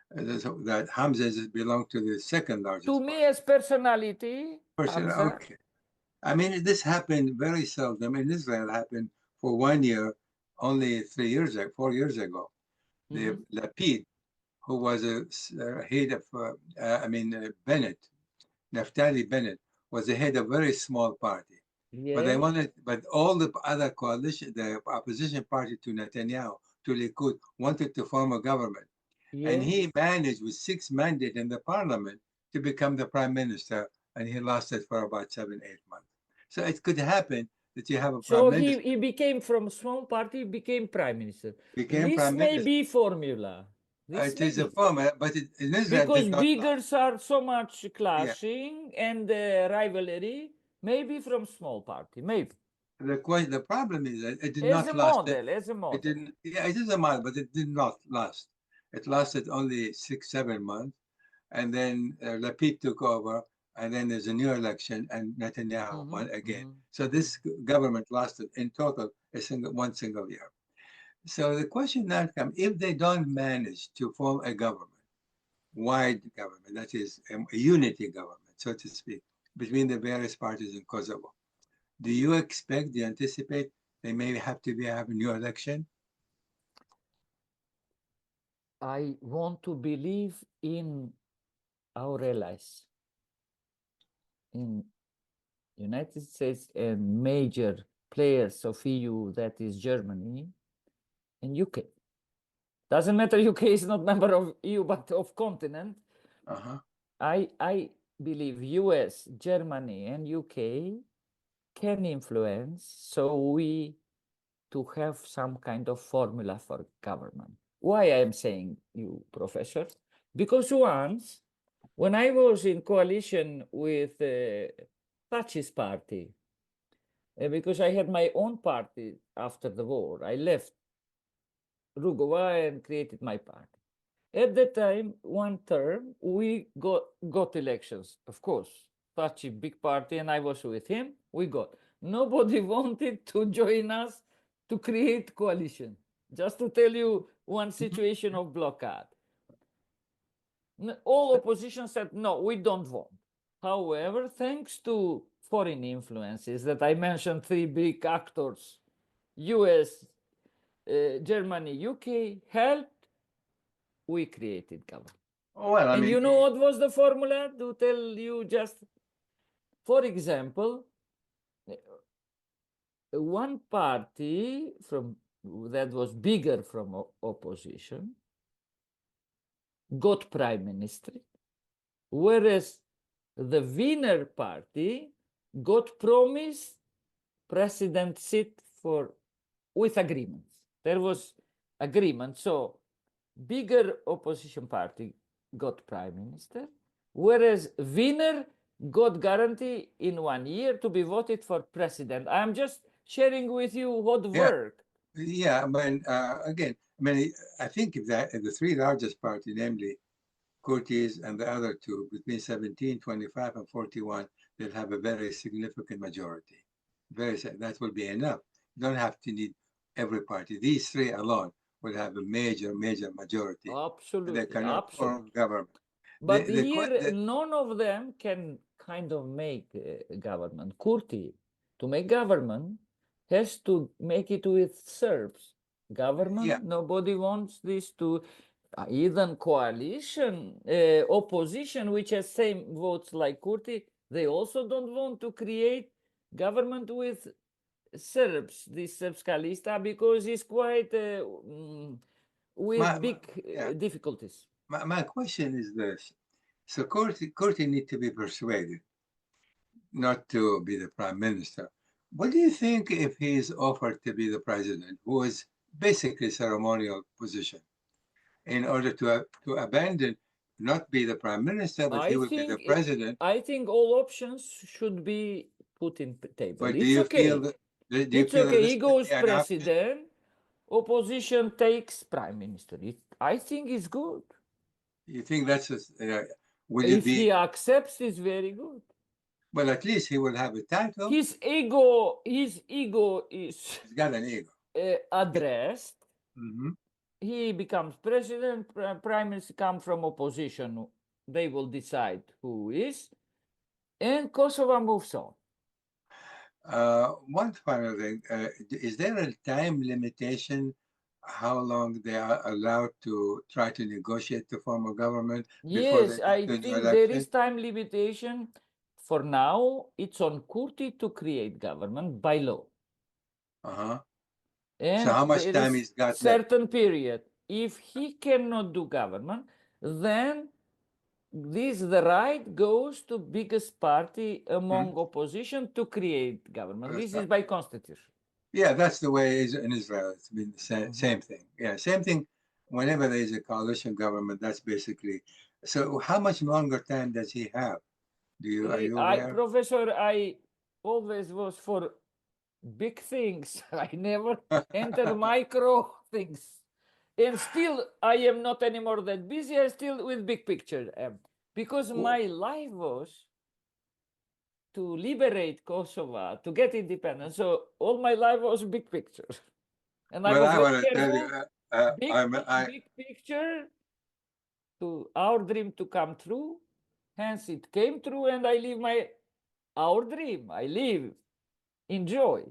Speaker 2: That Hamza belongs to the second largest
Speaker 3: To
Speaker 2: party.
Speaker 3: me, as personality, Hamza,
Speaker 2: Okay. I mean, this happened very seldom. In Israel, happened for 1 year, only 3 years ago, 4 years ago. The Lapid, who was a head of, Bennett, Naftali Bennett, was the head of a very small party. But they wanted, but all the other coalition, the opposition party to Netanyahu, to Likud, wanted to form a government. And he managed with 6 mandates in the parliament to become the prime minister, and he lasted for about 7, 8 months. So it could happen that you have a prime minister.
Speaker 3: he became from small party, became prime minister.
Speaker 2: Became
Speaker 3: This
Speaker 2: prime
Speaker 3: may
Speaker 2: minister.
Speaker 3: be formula. This
Speaker 2: It
Speaker 3: may
Speaker 2: is a
Speaker 3: be.
Speaker 2: format, but in Israel
Speaker 3: Because
Speaker 2: did not
Speaker 3: biggers are so much clashing and rivalry, maybe from small party, maybe.
Speaker 2: The problem is that it did
Speaker 3: As
Speaker 2: not
Speaker 3: a
Speaker 2: last.
Speaker 3: model, as a
Speaker 2: It
Speaker 3: model.
Speaker 2: didn't. Yeah, it is a model, but it did not last. It lasted only 6, 7 months, and then Lapid took over, and then there's a new election, and Netanyahu won again. So this government lasted in total one single year. So the question now comes: if they don't manage to form a government, wide government, that is a unity government, so to speak, between the various parties in Kosovo, do you anticipate they may have to have a new election?
Speaker 3: I want to believe in our allies in United States and major players of EU, that is Germany and UK. Doesn't matter, UK is not member of EU, but of continent. I believe US, Germany, and UK can influence, so we to have some kind of formula for government. Why I am saying you, Professor? Because once, when I was in coalition with Thatcher's party, because I had my own party after the war, I left Rugova and created my party. At that time, one term, we got elections, of course. Thatcher, big party, and I was with him, we got. Nobody wanted to join us to create coalition. Just to tell you one situation of blockade. All opposition said, no, we don't want. However, thanks to foreign influences that I mentioned, 3 big actors, US, Germany, UK, helped, we created government.
Speaker 2: Well,
Speaker 3: and you know what was the formula? To tell you just, for example, one party from that was bigger from opposition got prime minister, whereas the winner party got promised president seat with agreements. There was agreement, so bigger opposition party got prime minister, whereas winner got guarantee in 1 year to be voted for president. I'm just sharing with you what worked.
Speaker 2: Yeah, I think if the 3 largest parties, namely Kurtis and the other 2, between 17, 25, and 41, they'll have a very significant majority. That will be enough. You don't have to need every party. These 3 alone will have a major majority.
Speaker 3: Absolutely,
Speaker 2: they can form government.
Speaker 3: But here, none of them can kind of make government. Kurti, to make government, has to make it with Serbs. Government, nobody wants this to. even coalition, opposition, which has same votes like Kurti, they also don't want to create government with Serbs, this Srpska lista, because it's quite with big difficulties.
Speaker 2: My question is this. So Kurti need to be persuaded not to be the prime minister. What do you think if he is offered to be the president, who is basically ceremonial position, in order to abandon, not be the prime minister, but he will be the president?
Speaker 3: I think all options should be put in the table.
Speaker 2: But
Speaker 3: It's okay. It's okay. He goes president, opposition takes prime minister. I think it's good.
Speaker 2: You think that's
Speaker 3: if he accepts, it's very good.
Speaker 2: Well, at least he will have a title.
Speaker 3: His ego is
Speaker 2: He's got an ego.
Speaker 3: Addressed.
Speaker 2: Mm-hmm.
Speaker 3: He becomes president, prime minister come from opposition. They will decide who is, and Kosovo moves on.
Speaker 2: One final thing, is there a time limitation how long they are allowed to try to negotiate to form a government?
Speaker 3: Yes, I think there is time limitation. For now, it's on Kurti to create government by law.
Speaker 2: Uh-huh.
Speaker 3: And
Speaker 2: so how much time he's got
Speaker 3: certain left? Period. If he cannot do government, then the right goes to biggest party among opposition to create government. This is by constitution.
Speaker 2: Yeah, that's the way it is in Israel. It's been the same thing. Yeah, same thing. Whenever there is a coalition government, that's basically. So how much longer time does he have? Are you aware?
Speaker 3: Professor, I always was for big things. I never enter micro things. And still, I am not anymore that busy. I'm still with big picture. Because my life was to liberate Kosovo, to get independence. So all my life was big picture. And I was very careful, big picture, to our dream to come true. Hence, it came true, and I live our dream. I live, enjoy.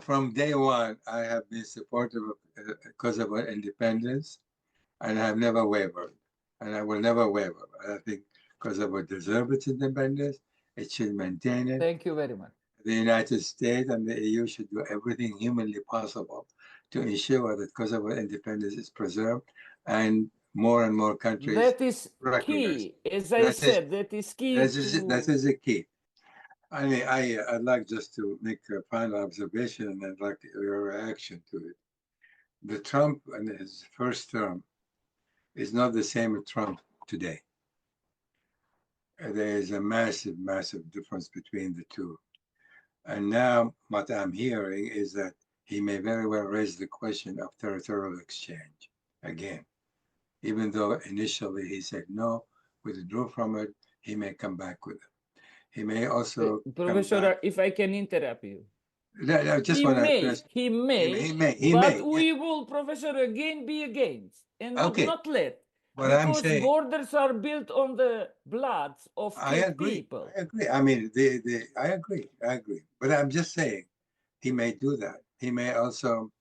Speaker 2: From day one, I have been supportive of Kosovo independence, and I have never wavered, and I will never waver. I think Kosovo deserves its independence. It should maintain it.
Speaker 3: Thank you very much.
Speaker 2: The United States and the EU should do everything humanly possible to ensure that Kosovo independence is preserved, and more countries.
Speaker 3: That is key. As I said, that is key.
Speaker 2: That is the key. I mean, I'd like just to make a final observation, and I'd like your reaction to it. The Trump in his first term is not the same as Trump today. There is a massive difference between the two. And now what I'm hearing is that he may very well raise the question of territorial exchange again. Even though initially he said no, withdrew from it, he may come back with it. He may also.
Speaker 3: Professor, if I can interrupt you.
Speaker 2: I just
Speaker 3: he may, but we will, Professor, again be against and not let. Because borders are built on the blood of people.
Speaker 2: I agree. I mean, I agree. But I'm just saying, he may do that. He may also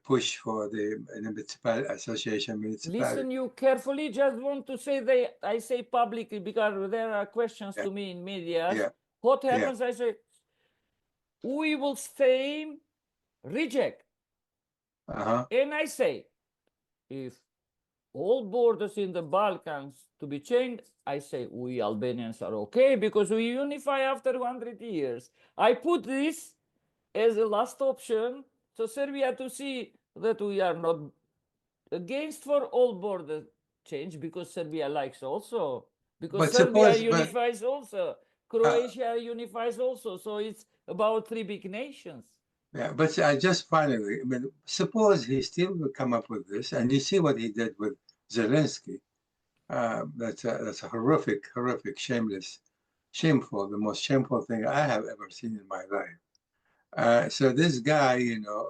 Speaker 2: push for the municipal association.
Speaker 3: Listen, you carefully. Just want to say I say publicly because there are questions to me in media.
Speaker 2: Yeah.
Speaker 3: What happens? I say we will stay reject. And I say if all borders in the Balkans to be changed, I say we Albanians are okay because we unify after 100 years. I put this as a last option so Serbia to see that we are not against for all border change because Serbia likes also. Because Serbia unifies also. Croatia unifies also. So it's about three big nations.
Speaker 2: Yeah, but I just finally, I mean, suppose he still will come up with this, and you see what he did with Zelensky. That's a horrific, shameful, the most shameful thing I have ever seen in my life. So this guy,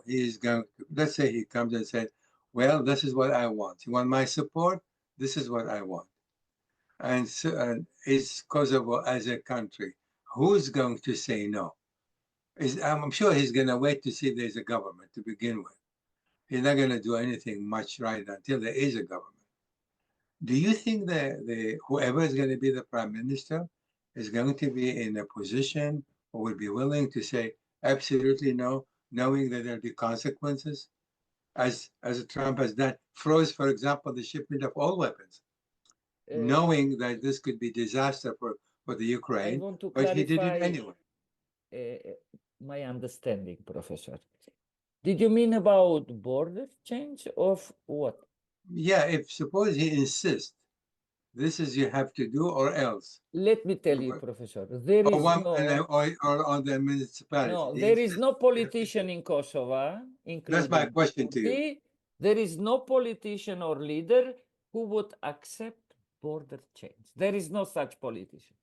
Speaker 2: he's going to, let's say he comes and says, well, this is what I want. You want my support? This is what I want. And so, is Kosovo as a country, who's going to say no? I'm sure he's going to wait to see there's a government to begin with. he's not going to do anything much right until there is a government. Do you think that whoever is going to be the prime minister is going to be in a position or would be willing to say absolutely no, knowing that there'll be consequences, as Trump has done, froze, for example, the shipment of all weapons, knowing that this could be disaster for the
Speaker 3: I
Speaker 2: Ukraine,
Speaker 3: want to
Speaker 2: but he did it
Speaker 3: clarify
Speaker 2: anyway.
Speaker 3: my understanding, Professor. Did you mean about border change of what?
Speaker 2: Yeah, if suppose he insists, this is you have to do or else.
Speaker 3: Let me tell you, Professor, there is
Speaker 2: or on the municipality.
Speaker 3: No, there is no politician in Kosovo, including
Speaker 2: That's my question to you.
Speaker 3: There is no politician or leader who would accept border change. There is no such politician.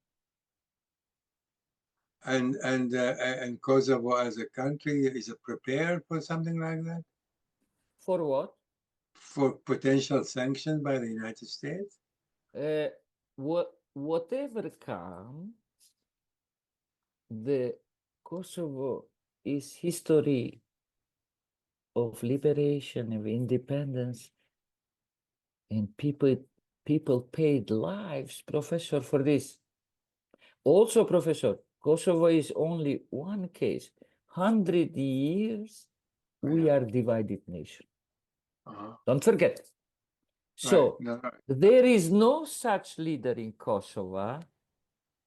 Speaker 2: And Kosovo as a country, is it prepared for something like that?
Speaker 3: For what?
Speaker 2: For potential sanctions by the United States?
Speaker 3: Whatever comes, the Kosovo is history of liberation, of independence, and people paid lives, Professor, for this. Also, Professor, Kosovo is only one case. 100 years, we are divided nation. Don't forget. So there is no such leader in Kosovo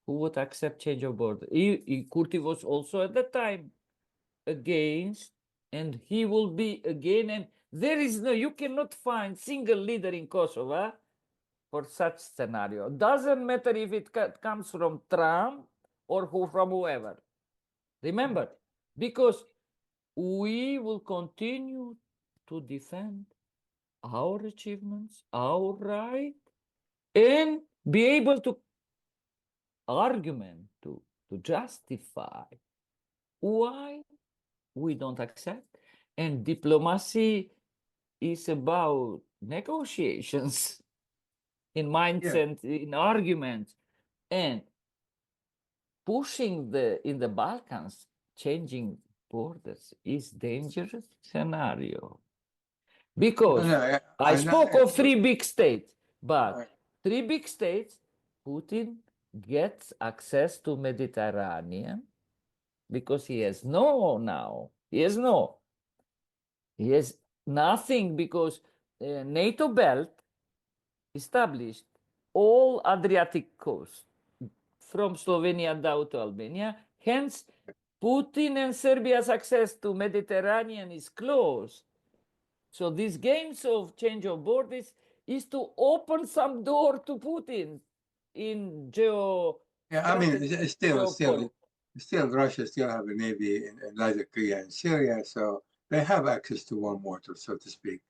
Speaker 3: who would accept change of border. Kurti was also at the time against, and he will be again. And there is no, you cannot find single leader in Kosovo for such scenario. Doesn't matter if it comes from Trump or from whoever. Remember, because we will continue to defend our achievements, our right, and be able to argument, to justify why we don't accept. And diplomacy is about negotiations in mindset, in arguments, and pushing in the Balkans, changing borders is dangerous scenario. Because I spoke of 3 big states, but 3 big states, Putin gets access to Mediterranean because he has no now. He has no. He has nothing because NATO belt established all Adriatic coast from Slovenia down to Albania. Hence, Putin and Serbia's access to Mediterranean is closed. So these games of change of borders is to open some door to Putin in
Speaker 2: I mean, still Russia still have a navy in Latvia and Syria, so they have access to warm water, so to speak.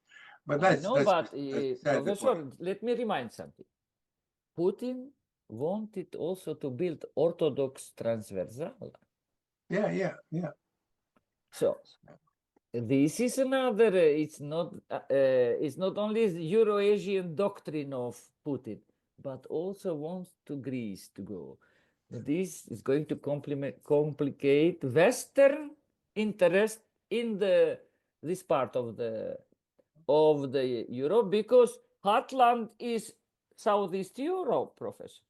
Speaker 2: But
Speaker 3: Professor, let me remind something. Putin wanted also to build Orthodox transversal.
Speaker 2: Yeah.
Speaker 3: So this is another. It's not only the Euro-Asian doctrine of Putin, but also wants to Greece to go. This is going to complicate Western interest in this part of the Europe, because heartland is Southeast Europe, Professor.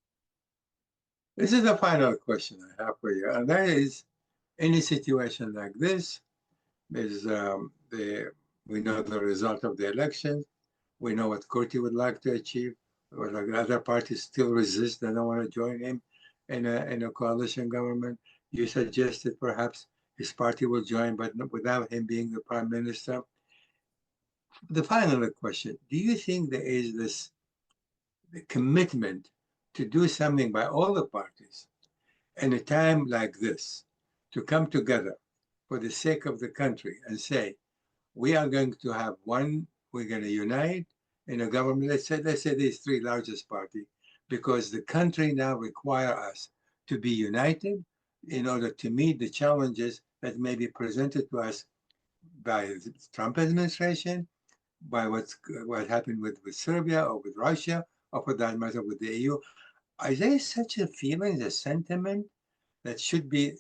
Speaker 2: This is the final question I have for you, and that is, in a situation like this, there's we know the result of the election. We know what Kurti would like to achieve. Or like the other parties still resist; they don't want to join him in a coalition government. You suggested perhaps his party will join, but without him being the prime minister. The final question: do you think there is this commitment to do something by all the parties in a time like this, to come together for the sake of the country and say, we are going to have one, we're going to unite in a government, let's say these 3 largest parties, because the country now require us to be united in order to meet the challenges that may be presented to us by the Trump administration, by what happened with Serbia or with Russia, or for that matter with the EU. Is there such a feeling, a sentiment that should be,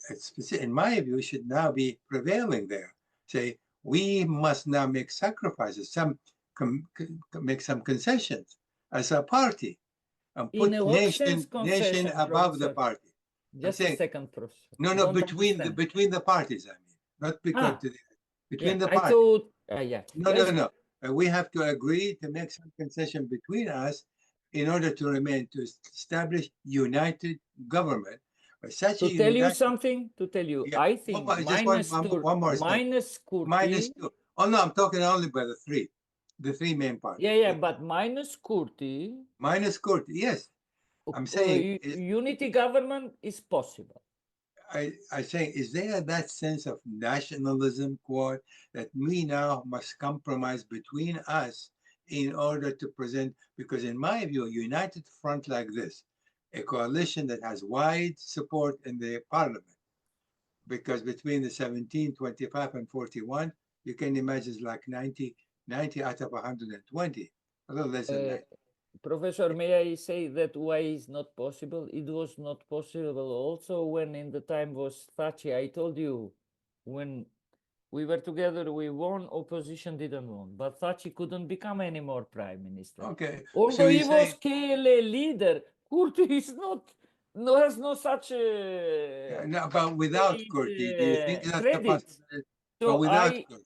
Speaker 2: in my view, should now be prevailing there? Say, we must now make sacrifices, make some concessions as a party, and put
Speaker 3: In what sense
Speaker 2: nation
Speaker 3: concession,
Speaker 2: above the
Speaker 3: Professor?
Speaker 2: party.
Speaker 3: Just a second, Professor.
Speaker 2: No,
Speaker 3: Don't
Speaker 2: between the parties, I mean, not because between the
Speaker 3: I
Speaker 2: parties.
Speaker 3: thought,
Speaker 2: No. We have to agree to make some concession between us in order to establish united government. Such
Speaker 3: to tell you something,
Speaker 2: Yeah,
Speaker 3: I think
Speaker 2: just one more step.
Speaker 3: minus Kurti.
Speaker 2: Minus two. Oh no, I'm talking only by the three main parties.
Speaker 3: But minus Kurti.
Speaker 2: Minus Kurti, yes. I'm saying
Speaker 3: unity government is possible.
Speaker 2: I say, is there that sense of nationalism, quote, that we now must compromise between us in order to present, because in my view, a united front like this, a coalition that has wide support in the parliament, because between the 17, 25, and 41, you can imagine like 90 out of 120, a little less than that.
Speaker 3: Professor, may I say that why is not possible? It was not possible also when in the time was Thatcher. I told you, when we were together, we won, opposition didn't won. But Thatcher couldn't become any more prime minister.
Speaker 2: Okay.
Speaker 3: Although he was KLA leader, Kurti is not, has no such
Speaker 2: no, but without Kurti, do you think that's
Speaker 3: credit.
Speaker 2: the possibility? So but without Kurti.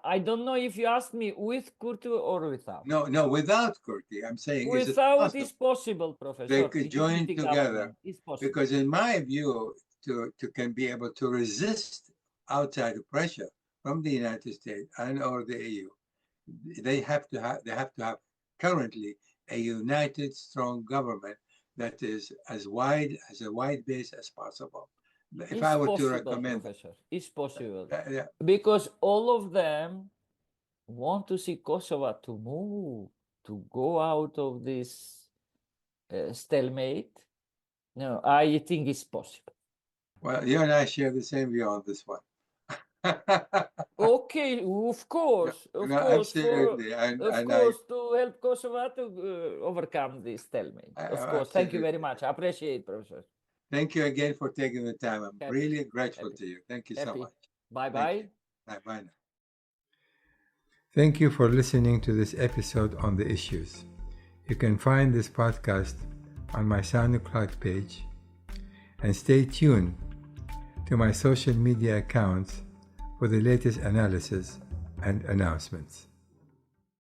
Speaker 3: I don't know if you asked me with Kurti or without.
Speaker 2: No, without Kurti. I'm saying
Speaker 3: without is possible, Professor.
Speaker 2: They could join together. Because in my view, to can be able to resist outside pressure from the United States and or the EU, they have to have currently a united, strong government that is as a wide base as possible. If I were to recommend,
Speaker 3: Professor, it's possible because all of them want to see Kosovo to move, to go out of this stalemate. No, I think it's possible.
Speaker 2: Well, you and I share the same view on this one.
Speaker 3: Okay, of course,
Speaker 2: absolutely,
Speaker 3: to help Kosovo to overcome this stalemate. Of course, thank you very much. I appreciate it, Professor.
Speaker 2: Thank you again for taking the time. I'm really grateful to you. Thank you so much.
Speaker 3: Bye-bye.
Speaker 2: Bye now. Thank you for listening to this episode on the issues. You can find this podcast on my SoundCloud page, and stay tuned to my social media accounts for the latest analysis and announcements.